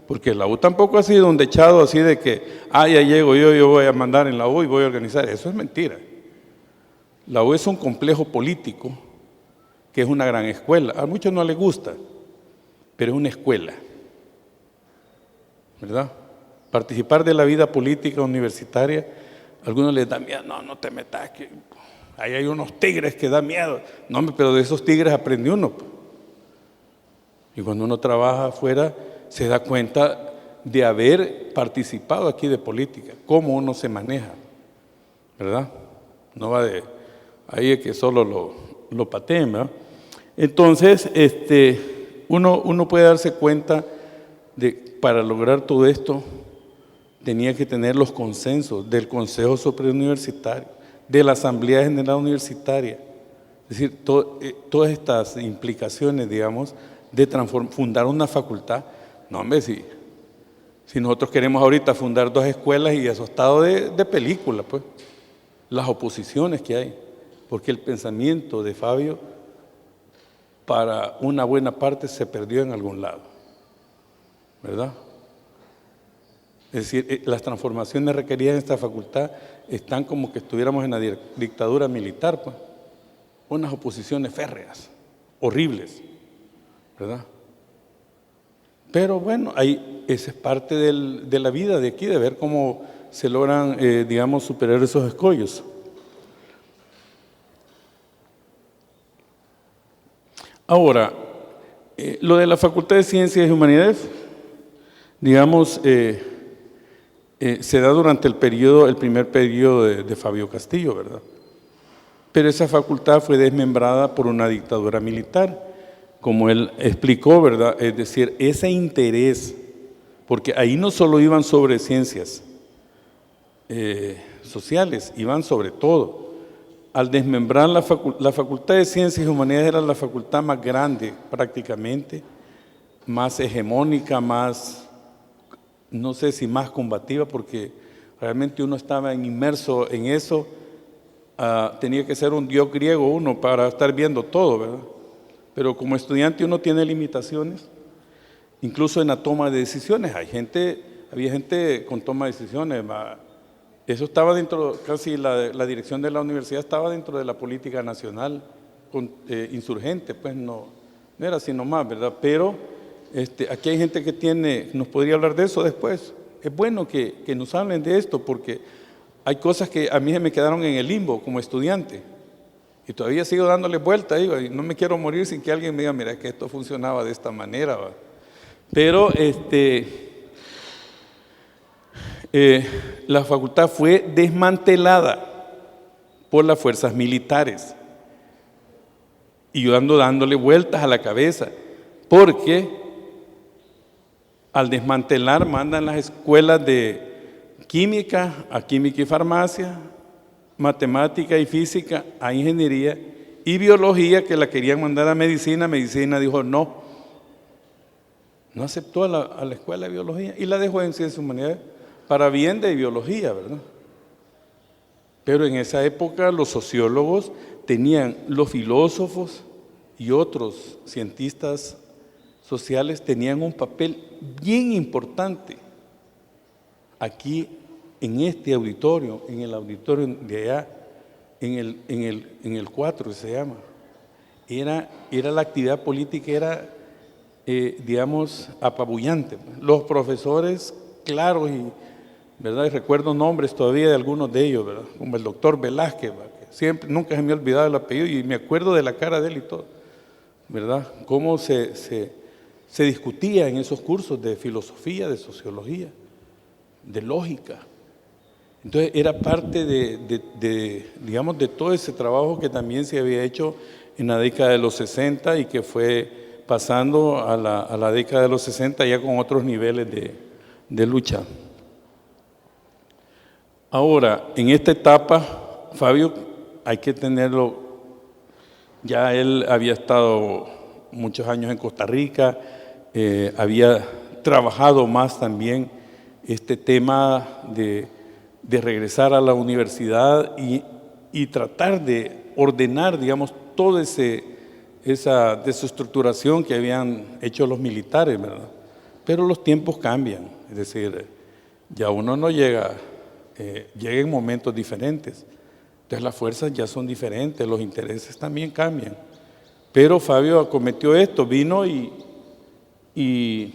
porque la U tampoco ha sido un dechado así de que, ya llego yo voy a mandar en la U y voy a organizar. Eso es mentira. La U es un complejo político que es una gran escuela. A muchos no les gusta, pero es una escuela, ¿verdad? Participar de la vida política universitaria, a algunos les da miedo, no te metas, que ahí hay unos tigres que da miedo. No, pero de esos tigres aprende uno. Y cuando uno trabaja afuera, se da cuenta de haber participado aquí de política, cómo uno se maneja, ¿verdad? No va de ahí es que solo lo pateen, ¿verdad? Entonces, uno puede darse cuenta de para lograr todo esto tenía que tener los consensos del Consejo Superior Universitario, de la Asamblea General Universitaria, es decir, todas estas implicaciones, digamos, de fundar una facultad. No, hombre, si nosotros queremos ahorita fundar 2 escuelas y eso está de película, pues, las oposiciones que hay, porque el pensamiento de Fabio para una buena parte se perdió en algún lado, ¿verdad? Es decir, las transformaciones requeridas en esta facultad están como que estuviéramos en la dictadura militar, pues, unas oposiciones férreas, horribles, ¿verdad? Pero bueno, esa es parte de la vida de aquí, de ver cómo se logran, digamos, superar esos escollos. Ahora, lo de la Facultad de Ciencias y Humanidades, digamos, se da durante el primer periodo de Fabio Castillo, ¿verdad? Pero esa facultad fue desmembrada por una dictadura militar, como él explicó, ¿verdad? Es decir, ese interés, porque ahí no solo iban sobre ciencias sociales, iban sobre todo. Al desmembrar la Facultad de Ciencias y Humanidades era la facultad más grande prácticamente, más hegemónica, más, no sé si más combativa, porque realmente uno estaba inmerso en eso, tenía que ser un dios griego uno para estar viendo todo, ¿verdad? Pero como estudiante uno tiene limitaciones, incluso en la toma de decisiones. Había gente con toma de decisiones, Eso estaba dentro, casi la dirección de la universidad estaba dentro de la política nacional insurgente, pues no era así nomás, ¿verdad? Pero aquí hay gente que nos podría hablar de eso después. Es bueno que nos hablen de esto, porque hay cosas que a mí se me quedaron en el limbo como estudiante, y todavía sigo dándole vuelta, digo, y no me quiero morir sin que alguien me diga, mira, que esto funcionaba de esta manera, ¿va? Pero la facultad fue desmantelada por las fuerzas militares. Y yo ando dándole vueltas a la cabeza, porque al desmantelar mandan las escuelas de química a química y farmacia, matemática y física a ingeniería, y biología, que la querían mandar a medicina. Medicina dijo no aceptó a la escuela de biología y la dejó en ciencias humanidades, para bien de biología, ¿verdad? Pero en esa época los sociólogos los filósofos y otros cientistas sociales tenían un papel bien importante aquí en este auditorio, en el auditorio de allá, en el 4 se llama. Era la actividad política, era digamos apabullante. Los profesores claros, ¿verdad? Y recuerdo nombres todavía de algunos de ellos, ¿verdad? Como el doctor Velázquez, ¿verdad? Que nunca se me ha olvidado el apellido y me acuerdo de la cara de él y todo, ¿verdad? Cómo se discutía en esos cursos de filosofía, de sociología, de lógica. Entonces era parte digamos, de todo ese trabajo que también se había hecho en la década de los 60 y que fue pasando a la década de los 60 ya con otros niveles de lucha. Ahora, en esta etapa, Fabio, hay que tenerlo, ya él había estado muchos años en Costa Rica, había trabajado más también este tema de regresar a la universidad y tratar de ordenar, digamos, toda esa desestructuración que habían hecho los militares, ¿verdad? Pero los tiempos cambian, es decir, ya uno no llega en momentos diferentes, entonces las fuerzas ya son diferentes, los intereses también cambian. Pero Fabio acometió esto, vino y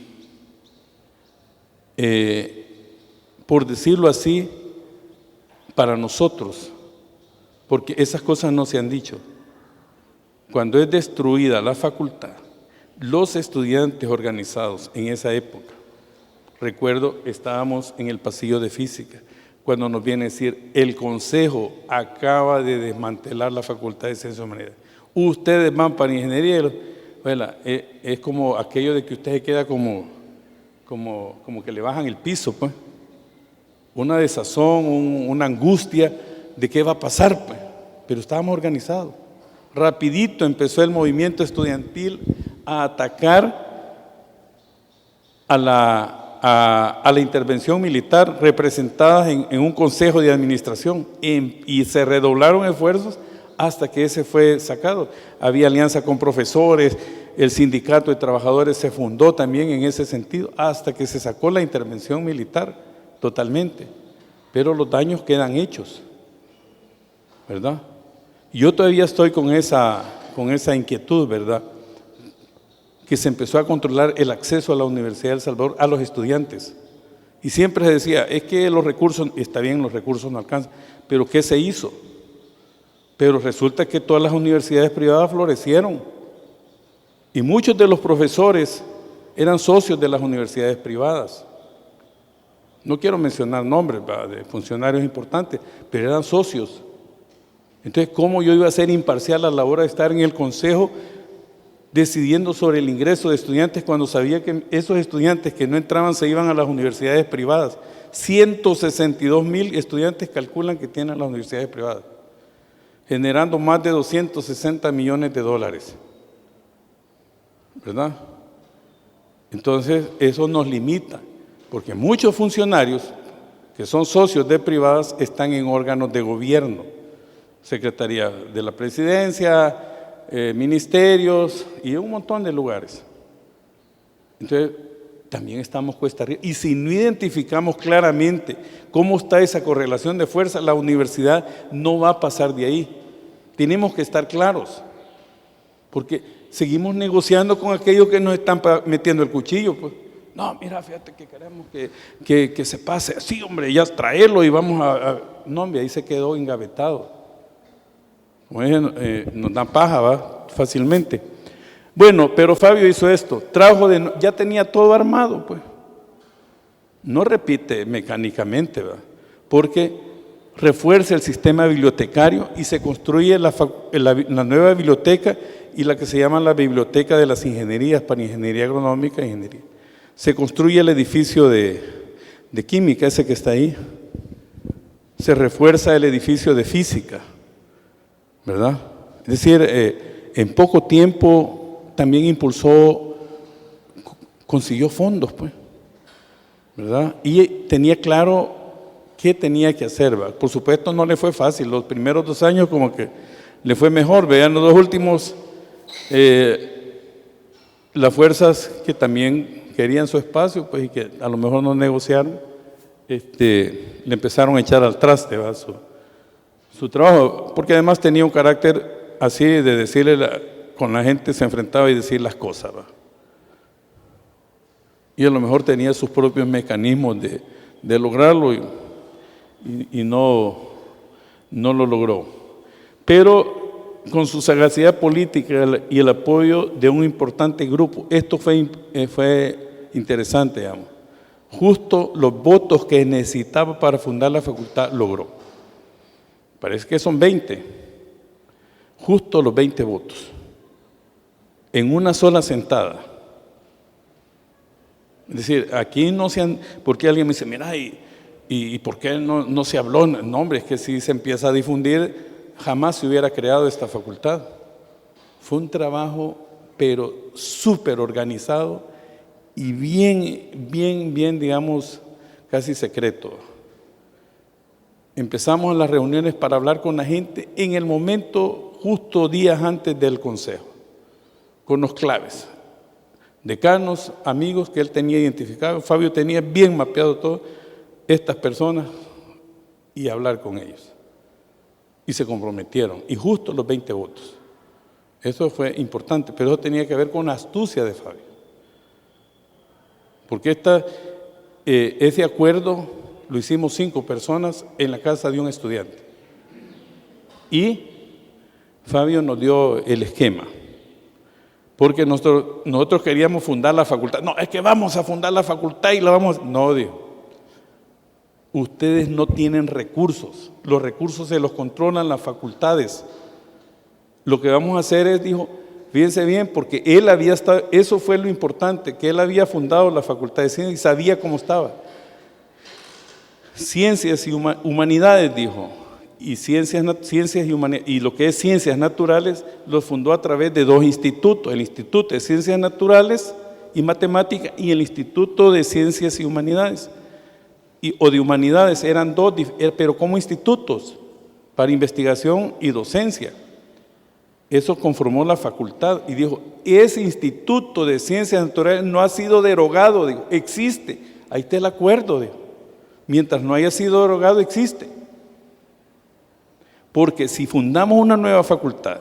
por decirlo así, para nosotros, porque esas cosas no se han dicho, cuando es destruida la facultad, los estudiantes organizados en esa época, recuerdo, estábamos en el pasillo de física, cuando nos viene a decir, el Consejo acaba de desmantelar la Facultad de Ciencias Humanidades, ustedes van para ingeniería. Bueno, es como aquello de que usted se queda como que le bajan el piso, pues. Una desazón, una angustia de qué va a pasar, pues. Pero estábamos organizados. Rapidito empezó el movimiento estudiantil a atacar a la intervención militar representada en un consejo de administración y se redoblaron esfuerzos hasta que ese fue sacado. Había alianza con profesores, el sindicato de trabajadores se fundó también en ese sentido, hasta que se sacó la intervención militar totalmente. Pero los daños quedan hechos, ¿verdad? Yo todavía estoy con esa inquietud, ¿verdad? Que se empezó a controlar el acceso a la Universidad de El Salvador a los estudiantes. Y siempre se decía, es que los recursos, está bien, los recursos no alcanzan, pero ¿qué se hizo? Pero resulta que todas las universidades privadas florecieron. Y muchos de los profesores eran socios de las universidades privadas. No quiero mencionar nombres, ¿verdad?, de funcionarios importantes, pero eran socios. Entonces, ¿cómo yo iba a ser imparcial a la hora de estar en el consejo decidiendo sobre el ingreso de estudiantes cuando sabía que esos estudiantes que no entraban se iban a las universidades privadas? 162,000 estudiantes calculan que tienen las universidades privadas, generando más de 260 millones de dólares, ¿verdad? Entonces, eso nos limita, porque muchos funcionarios que son socios de privadas están en órganos de gobierno, Secretaría de la Presidencia, ministerios y un montón de lugares. Entonces, también estamos cuesta arriba. Y si no identificamos claramente cómo está esa correlación de fuerza, la universidad no va a pasar de ahí. Tenemos que estar claros, porque seguimos negociando con aquellos que nos están metiendo el cuchillo. Pues, no, mira, fíjate que queremos que se pase. Sí, hombre, ya traerlo y vamos a... No, hombre, ahí se quedó engavetado. Bueno, nos da paja, ¿va? Fácilmente. Bueno, pero Fabio hizo esto, ya tenía todo armado, pues. No repite mecánicamente, ¿va? Porque refuerza el sistema bibliotecario y se construye la nueva biblioteca y la que se llama la Biblioteca de las Ingenierías para Ingeniería Agronómica e Ingeniería. Se construye el edificio de Química, ese que está ahí. Se refuerza el edificio de Física, ¿verdad? Es decir, en poco tiempo también consiguió fondos, pues, ¿verdad? Y tenía claro qué tenía que hacer, ¿va? Por supuesto no le fue fácil, los primeros 2 años como que le fue mejor, vean los 2 últimos, las fuerzas que también querían su espacio, pues, y que a lo mejor no negociaron, le empezaron a echar al traste, ¿va? Su trabajo, porque además tenía un carácter así de decirle con la gente se enfrentaba y decir las cosas, ¿va? Y a lo mejor tenía sus propios mecanismos de lograrlo y no lo logró. Pero con su sagacidad política y el apoyo de un importante grupo, esto fue interesante, digamos. Justo los votos que necesitaba para fundar la facultad logró. Parece que son 20, justo los 20 votos. En una sola sentada. Es decir, aquí no se han... Porque alguien me dice, mira, ¿y por qué no se habló? No, hombre, es que si se empieza a difundir, jamás se hubiera creado esta facultad. Fue un trabajo, pero súper organizado y bien, digamos, casi secreto. Empezamos las reuniones para hablar con la gente en el momento, justo días antes del consejo, con los claves, decanos, amigos que él tenía identificados. Fabio tenía bien mapeado todo, estas personas, y hablar con ellos. Y se comprometieron, y justo los 20 votos. Eso fue importante, pero eso tenía que ver con la astucia de Fabio. Porque ese acuerdo lo hicimos 5 personas en la casa de un estudiante. Y Fabio nos dio el esquema. Porque nosotros queríamos fundar la facultad. No, es que vamos a fundar la facultad y la vamos... No, dijo. Ustedes no tienen recursos. Los recursos se los controlan las facultades. Lo que vamos a hacer es, dijo, fíjense bien, porque él había estado... Eso fue lo importante, que él había fundado la Facultad de Ciencias y sabía cómo estaba. Ciencias y humanidades, dijo. Y ciencias y humanidades, y lo que es ciencias naturales los fundó a través de 2 institutos, el Instituto de Ciencias Naturales y Matemáticas y el Instituto de Ciencias y Humanidades, o de Humanidades, eran 2, pero como institutos para investigación y docencia. Eso conformó la facultad y dijo, ese Instituto de Ciencias Naturales no ha sido derogado, dijo, existe, ahí está el acuerdo, dijo. Mientras no haya sido derogado, existe. Porque si fundamos una nueva facultad,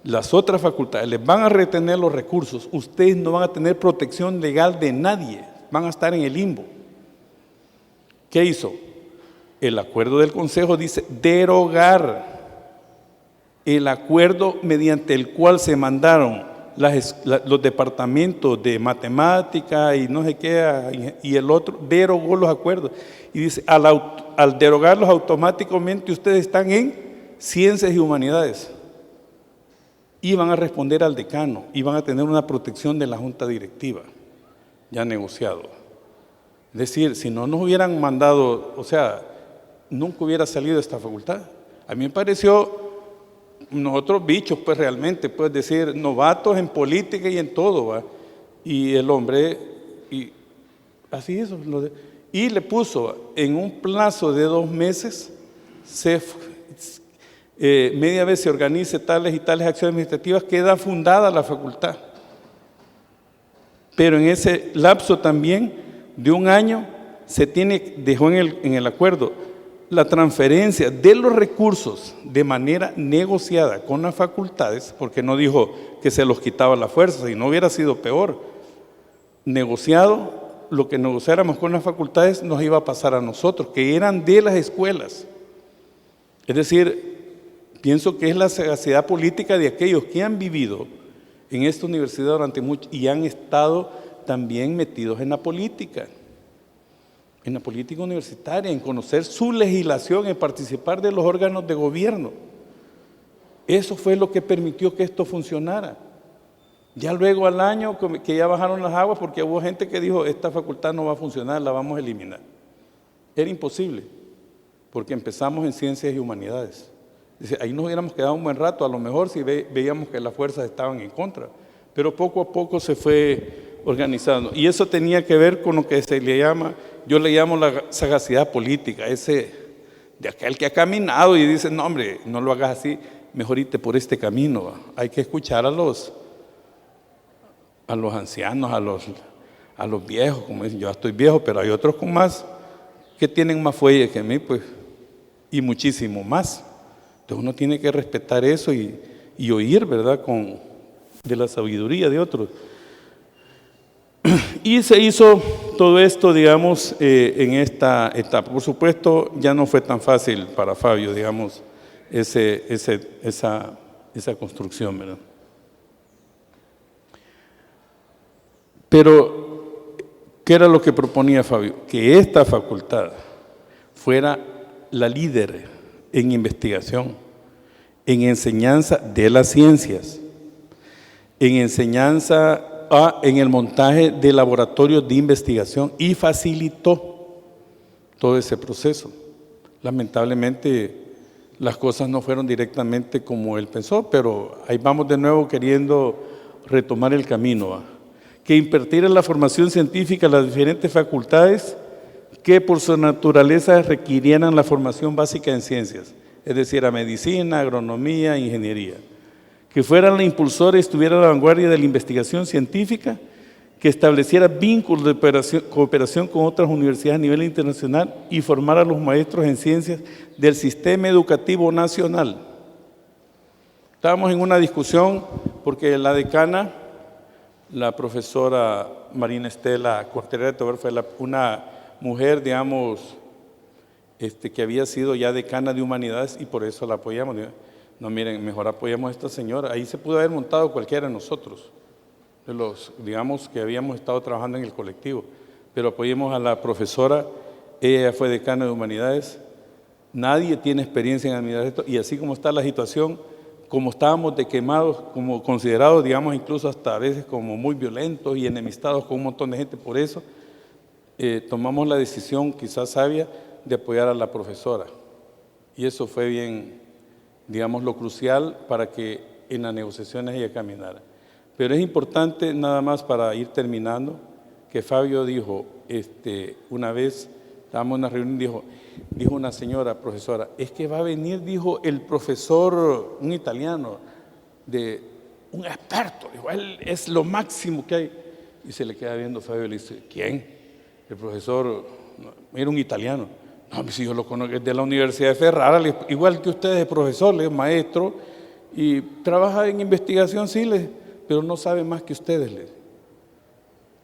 las otras facultades les van a retener los recursos, ustedes no van a tener protección legal de nadie, van a estar en el limbo. ¿Qué hizo? El acuerdo del consejo dice derogar el acuerdo mediante el cual se mandaron los departamentos de matemática y no sé qué, y el otro derogó los acuerdos. Y dice, al derogarlos automáticamente ustedes están en Ciencias y Humanidades. Y van a responder al decano y van a tener una protección de la junta directiva, ya negociado. Es decir, si no nos hubieran mandado, o sea, nunca hubiera salido esta facultad. A mí me pareció, nosotros bichos, pues realmente, puedes decir, novatos en política y en todo, ¿va? Y el hombre, y así es, y le puso en un plazo de 2 meses, media vez se organice tales y tales acciones administrativas, queda fundada la facultad. pero en ese lapso también de un año se dejó en el acuerdo la transferencia de los recursos de manera negociada con las facultades, porque no dijo que se los quitaba la fuerza, si no hubiera sido peor. Negociado, lo que negociáramos con las facultades nos iba a pasar a nosotros, que eran de las escuelas. Es decir, pienso que es la sagacidad política de aquellos que han vivido en esta universidad durante mucho y han estado también metidos en la política universitaria, en conocer su legislación, en participar de los órganos de gobierno. Eso fue lo que permitió que esto funcionara. Ya luego al año que ya bajaron las aguas, porque hubo gente que dijo, esta facultad no va a funcionar, la vamos a eliminar. Era imposible, porque empezamos en ciencias y humanidades. Dice, ahí nos hubiéramos quedado un buen rato, a lo mejor si veíamos que las fuerzas estaban en contra, pero poco a poco se fue organizando. Y eso tenía que ver con lo que se le llama, yo le llamo la sagacidad política, ese de aquel que ha caminado y dice, no hombre, no lo hagas así, mejor irte por este camino. Hay que escuchar a los ancianos, a los viejos, como dicen, yo ya estoy viejo, pero hay otros con más, que tienen más fuelle que mí, pues, y muchísimo más. Entonces uno tiene que respetar eso y oír, ¿verdad?, de la sabiduría de otros. Y se hizo todo esto, digamos, en esta etapa. Por supuesto, ya no fue tan fácil para Fabio, digamos, esa construcción, ¿verdad? Pero, ¿qué era lo que proponía Fabio? Que esta facultad fuera la líder en investigación, en enseñanza de las ciencias, en enseñanza, en el montaje de laboratorios de investigación, y facilitó todo ese proceso. Lamentablemente, las cosas no fueron directamente como él pensó, pero ahí vamos de nuevo queriendo retomar el camino, que impartiera la formación científica a las diferentes facultades que por su naturaleza requirieran la formación básica en ciencias, es decir, a medicina, agronomía, ingeniería, que fueran la impulsora y estuviera a la vanguardia de la investigación científica, que estableciera vínculos de cooperación con otras universidades a nivel internacional y formara a los maestros en ciencias del sistema educativo nacional. Estábamos en una discusión porque la decana, la profesora Marina Estela Cortera de Tobar, fue una mujer, digamos, que había sido ya decana de humanidades y por eso la apoyamos. No, miren, mejor apoyamos a esta señora. Ahí se pudo haber montado cualquiera de nosotros, de los, digamos, que habíamos estado trabajando en el colectivo, pero apoyemos a la profesora. Ella fue decana de humanidades, nadie tiene experiencia en administrar esto, y así como está la situación, como estábamos de quemados, como considerados, digamos, incluso hasta a veces como muy violentos y enemistados con un montón de gente, por eso tomamos la decisión, quizás sabia, de apoyar a la profesora. Y eso fue bien, digamos, lo crucial para que en las negociaciones ella caminara. Pero es importante, nada más para ir terminando, que Fabio dijo, una vez estábamos en una reunión, dijo una señora profesora, es que va a venir, dijo, el profesor, un italiano, un experto, dijo, él es lo máximo que hay. Y se le queda viendo Fabio y le dice, ¿quién? El profesor, era un italiano. No, pues si yo lo conozco, es de la Universidad de Ferrara, igual que usted es profesor, es maestro, y trabaja en investigación, sí, pero no sabe más que ustedes.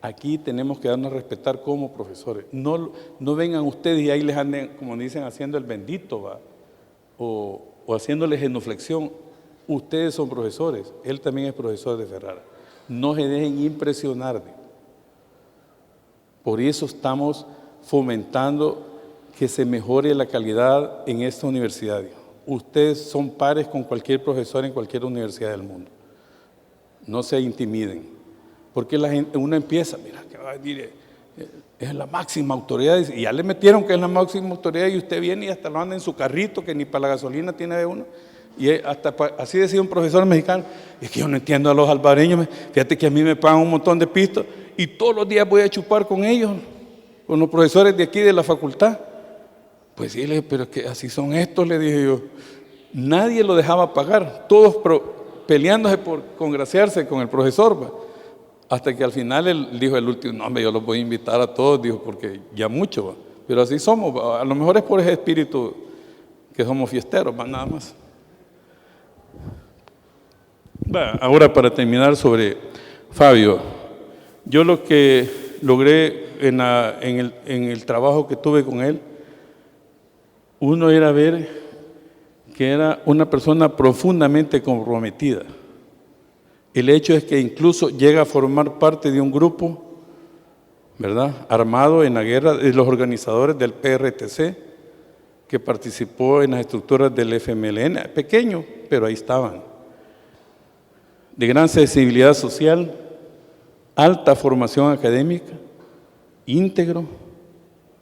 Aquí tenemos que darnos a respetar como profesores. No vengan ustedes y ahí les anden, como dicen, haciendo el bendito, o haciéndoles genuflexión. Ustedes son profesores, él también es profesor de Ferrara. No se dejen impresionar. Por eso estamos fomentando que se mejore la calidad en esta universidad. Ustedes son pares con cualquier profesor en cualquier universidad del mundo. No se intimiden, porque la gente, uno empieza, mira, que va a decir, es la máxima autoridad, y ya le metieron que es la máxima autoridad, y usted viene y hasta lo anda en su carrito, que ni para la gasolina tiene de uno, y hasta así decía un profesor mexicano, es que yo no entiendo a los albareños, fíjate que a mí me pagan un montón de pistos, y todos los días voy a chupar con ellos, con los profesores de aquí de la facultad. Pues sí, pero es que así son estos, le dije yo. Nadie lo dejaba pagar, todos peleándose por congraciarse con el profesor. Hasta que al final él dijo el último, no, hombre, yo los voy a invitar a todos, dijo, porque ya mucho, ¿va? Pero así somos, ¿va? A lo mejor es por ese espíritu que somos fiesteros, ¿va? Nada más. Va, ahora para terminar sobre Fabio, yo lo que logré en el trabajo que tuve con él, uno era ver que era una persona profundamente comprometida. El hecho es que incluso llega a formar parte de un grupo, ¿verdad?, armado en la guerra de los organizadores del PRTC, que participó en las estructuras del FMLN, pequeño, pero ahí estaban. De gran sensibilidad social, alta formación académica, íntegro.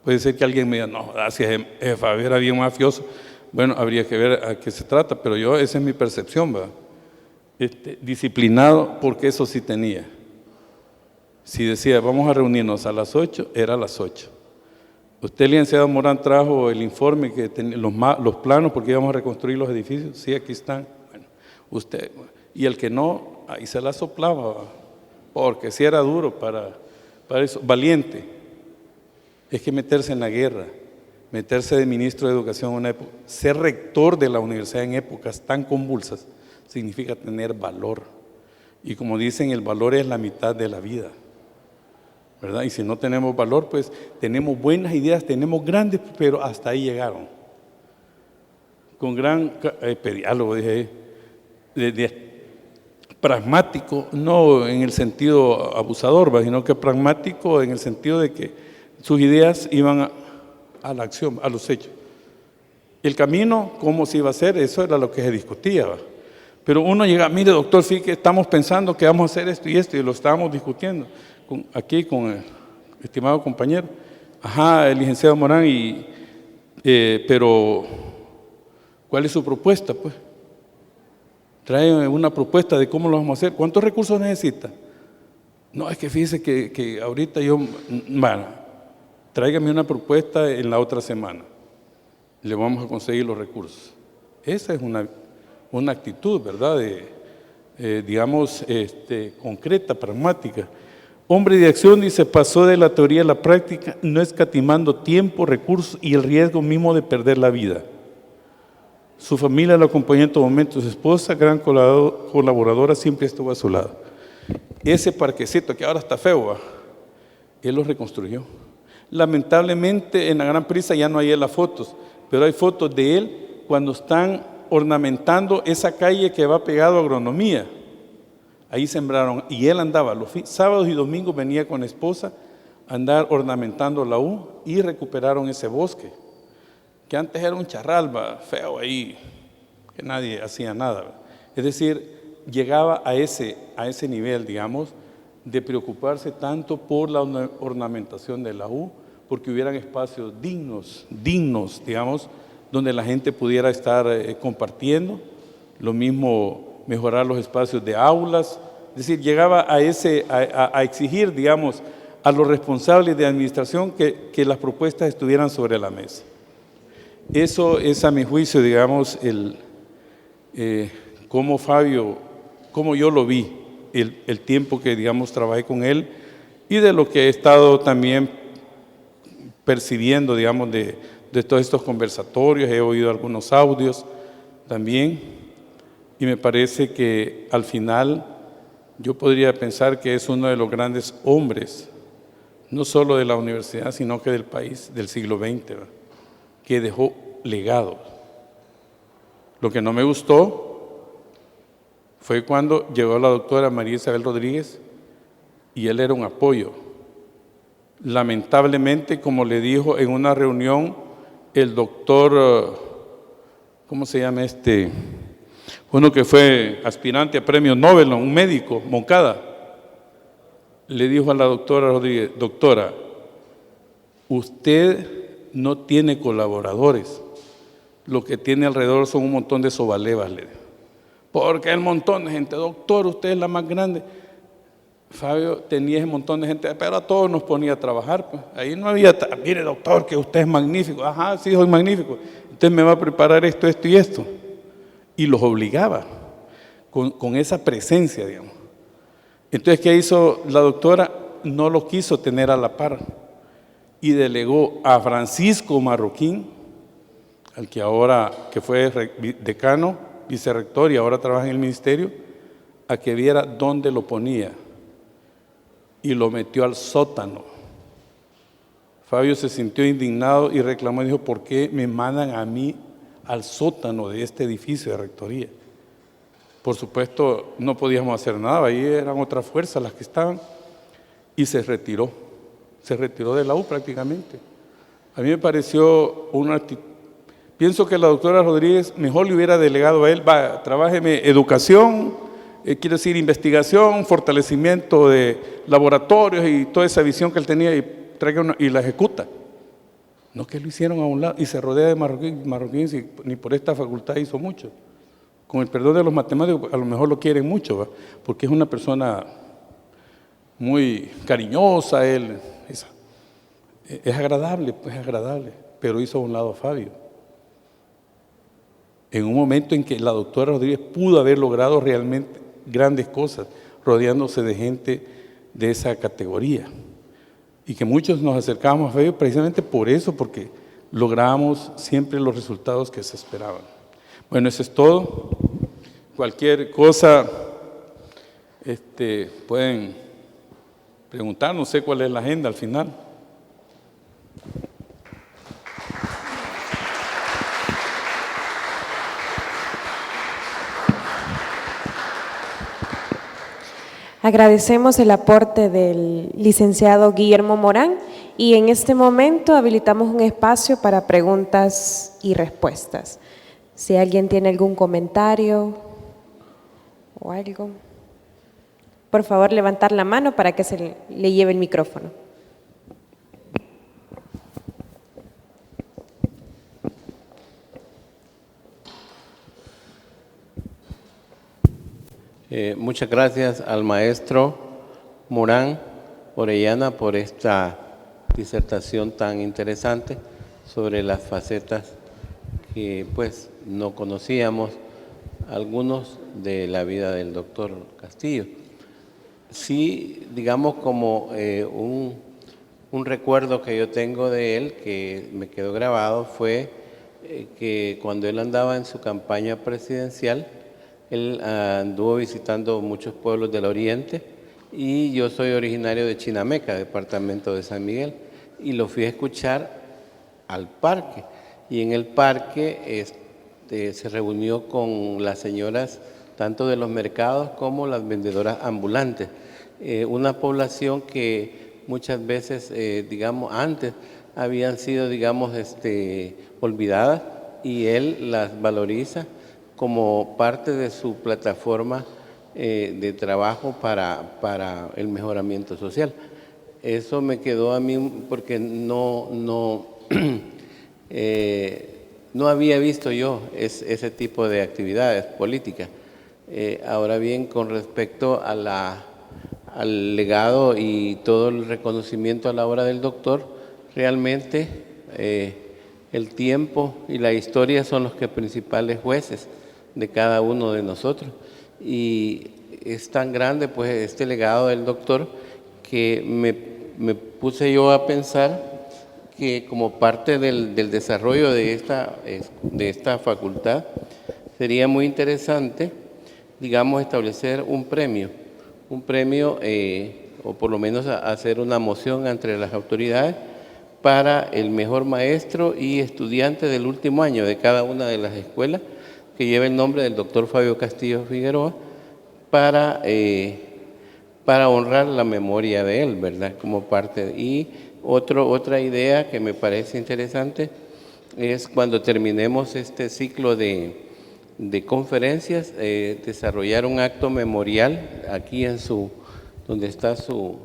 Puede ser que alguien me diga, no, gracias, Fabio era bien mafioso. Bueno, habría que ver a qué se trata, pero esa es mi percepción, ¿verdad? Disciplinado, porque eso sí tenía. Si decía, vamos a reunirnos a las 8, era a las 8. ¿Usted, licenciado Morán, trajo el informe, que los planos, porque íbamos a reconstruir los edificios? Sí, aquí están. Bueno, usted, y el que no, ahí se la soplaba, ¿verdad? Porque si era duro para eso. Valiente. Es que meterse en la guerra, meterse de ministro de Educación en una época, ser rector de la universidad en épocas tan convulsas, significa tener valor. Y como dicen, el valor es la mitad de la vida, ¿verdad? Y si no tenemos valor, pues tenemos buenas ideas, tenemos grandes, pero hasta ahí llegaron. Con gran diálogo, dije, pragmático, no en el sentido abusador, sino que pragmático en el sentido de que sus ideas iban a la acción, a los hechos. El camino, cómo se iba a hacer, eso era lo que se discutía, ¿va? Pero uno llega, mire, doctor, sí que estamos pensando que vamos a hacer esto, y lo estábamos discutiendo aquí con el estimado compañero. Ajá, el licenciado Morán, pero ¿cuál es su propuesta, pues? Trae una propuesta de cómo lo vamos a hacer. ¿Cuántos recursos necesita? No, es que fíjese que ahorita bueno, tráigame una propuesta en la otra semana. Le vamos a conseguir los recursos. Esa es una actitud, ¿verdad?, digamos, concreta, pragmática. Hombre de acción, dice, pasó de la teoría a la práctica, no escatimando tiempo, recursos y el riesgo mismo de perder la vida. Su familia lo acompañó en todo momento, su esposa, gran colaboradora, siempre estuvo a su lado. Ese parquecito que ahora está feo, ¿va?, él lo reconstruyó. Lamentablemente en la gran prisa ya no hay las fotos, pero hay fotos de él cuando están ornamentando esa calle que va pegado a agronomía. Ahí sembraron, y él andaba los sábados y domingos, venía con la esposa a andar ornamentando la U, y recuperaron ese bosque, que antes era un charral, feo ahí, que nadie hacía nada. Es decir, llegaba a ese nivel, digamos, de preocuparse tanto por la ornamentación de la U, porque hubieran espacios dignos, digamos, donde la gente pudiera estar compartiendo, lo mismo mejorar los espacios de aulas. Es decir, llegaba a exigir, digamos, a los responsables de administración que las propuestas estuvieran sobre la mesa. Eso es, a mi juicio, digamos, como Fabio, como yo lo vi, el tiempo que, digamos, trabajé con él, y de lo que he estado también percibiendo, digamos, de todos estos conversatorios. He oído algunos audios también, y me parece que al final yo podría pensar que es uno de los grandes hombres, no solo de la universidad, sino que del país, del siglo XX, ¿verdad?, que dejó legado. Lo que no me gustó fue cuando llegó la doctora María Isabel Rodríguez, y él era un apoyo. Lamentablemente, como le dijo en una reunión el doctor, ¿cómo se llama uno que fue aspirante a premio Nobel, un médico, Moncada? Le dijo a la doctora Rodríguez, doctora, usted no tiene colaboradores, lo que tiene alrededor son un montón de sobalevas, le dijo. Porque hay un montón de gente, doctor, usted es la más grande. Fabio tenía ese montón de gente, pero a todos nos ponía a trabajar, pues. Ahí no había, mire doctor, que usted es magnífico. Ajá, sí, soy magnífico. Usted me va a preparar esto, esto y esto. Y los obligaba con esa presencia, digamos. Entonces, ¿qué hizo la doctora? No lo quiso tener a la par y delegó a Francisco Marroquín, al que ahora, que fue decano, vicerrector y ahora trabaja en el ministerio, a que viera dónde lo ponía y lo metió al sótano. Fabio se sintió indignado y reclamó y dijo: ¿por qué me mandan a mí al sótano de este edificio de rectoría? Por supuesto, no podíamos hacer nada, ahí eran otras fuerzas las que estaban, y se retiró de la U prácticamente. A mí me pareció una actitud. Pienso que la doctora Rodríguez mejor le hubiera delegado a él: trabájeme educación, quiero decir investigación, fortalecimiento de laboratorios y toda esa visión que él tenía, y la ejecuta. No, que lo hicieron a un lado y se rodea de Marroquín, ni por esta facultad hizo mucho. Con el perdón de los matemáticos, a lo mejor lo quieren mucho, ¿va? Porque es una persona muy cariñosa, él es agradable, pero hizo a un lado a Fabio. En un momento en que la doctora Rodríguez pudo haber logrado realmente grandes cosas, rodeándose de gente de esa categoría. Y que muchos nos acercábamos a Fabio precisamente por eso, porque lográbamos siempre los resultados que se esperaban. Bueno, eso es todo. Cualquier cosa pueden preguntar, no sé cuál es la agenda al final. Agradecemos el aporte del licenciado Guillermo Morán y en este momento habilitamos un espacio para preguntas y respuestas. Si alguien tiene algún comentario o algo, por favor levantar la mano para que se le lleve el micrófono. Muchas gracias al maestro Morán Orellana por esta disertación tan interesante sobre las facetas que pues no conocíamos algunos de la vida del doctor Castillo. Sí, digamos como un recuerdo que yo tengo de él que me quedó grabado fue que cuando él andaba en su campaña presidencial, él anduvo visitando muchos pueblos del oriente y yo soy originario de Chinameca, departamento de San Miguel, y lo fui a escuchar al parque. Y en el parque se reunió con las señoras tanto de los mercados como las vendedoras ambulantes. Una población que muchas veces, digamos, antes habían sido, digamos, olvidadas y él las valoriza como parte de su plataforma de trabajo para el mejoramiento social. Eso me quedó a mí porque no había visto yo ese tipo de actividades políticas. Ahora bien, con respecto al legado y todo el reconocimiento a la obra del doctor, realmente el tiempo y la historia son los que principales jueces de cada uno de nosotros. Y es tan grande pues este legado del doctor que me puse yo a pensar que como parte del desarrollo de esta facultad sería muy interesante, digamos, establecer un premio o por lo menos hacer una moción entre las autoridades para el mejor maestro y estudiante del último año de cada una de las escuelas que lleva el nombre del doctor Fabio Castillo Figueroa para honrar la memoria de él, ¿verdad? Como parte. Y otra idea que me parece interesante es cuando terminemos este ciclo de conferencias, desarrollar un acto memorial aquí donde está su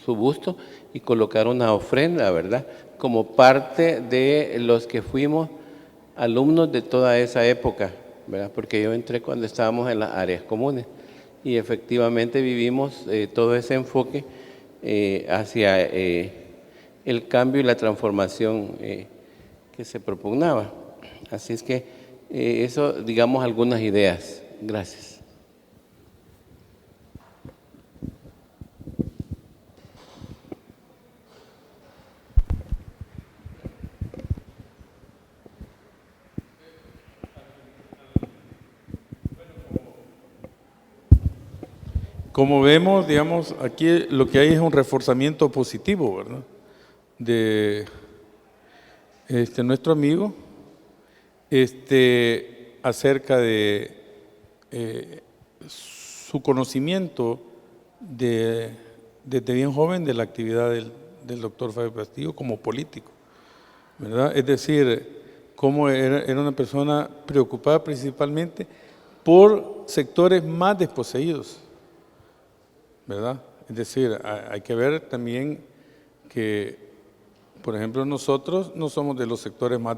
busto y colocar una ofrenda, ¿verdad? Como parte de los que fuimos alumnos de toda esa época, ¿verdad? Porque yo entré cuando estábamos en las áreas comunes y efectivamente vivimos todo ese enfoque hacia el cambio y la transformación que se propugnaba. Así es que eso, digamos, algunas ideas. Gracias. Como vemos, digamos, aquí lo que hay es un reforzamiento positivo, ¿verdad? De nuestro amigo, acerca de su conocimiento desde bien joven de la actividad del doctor Fabio Castillo como político, ¿verdad? Es decir, cómo era una persona preocupada principalmente por sectores más desposeídos, ¿verdad? Es decir, hay que ver también que, por ejemplo, nosotros no somos de los sectores más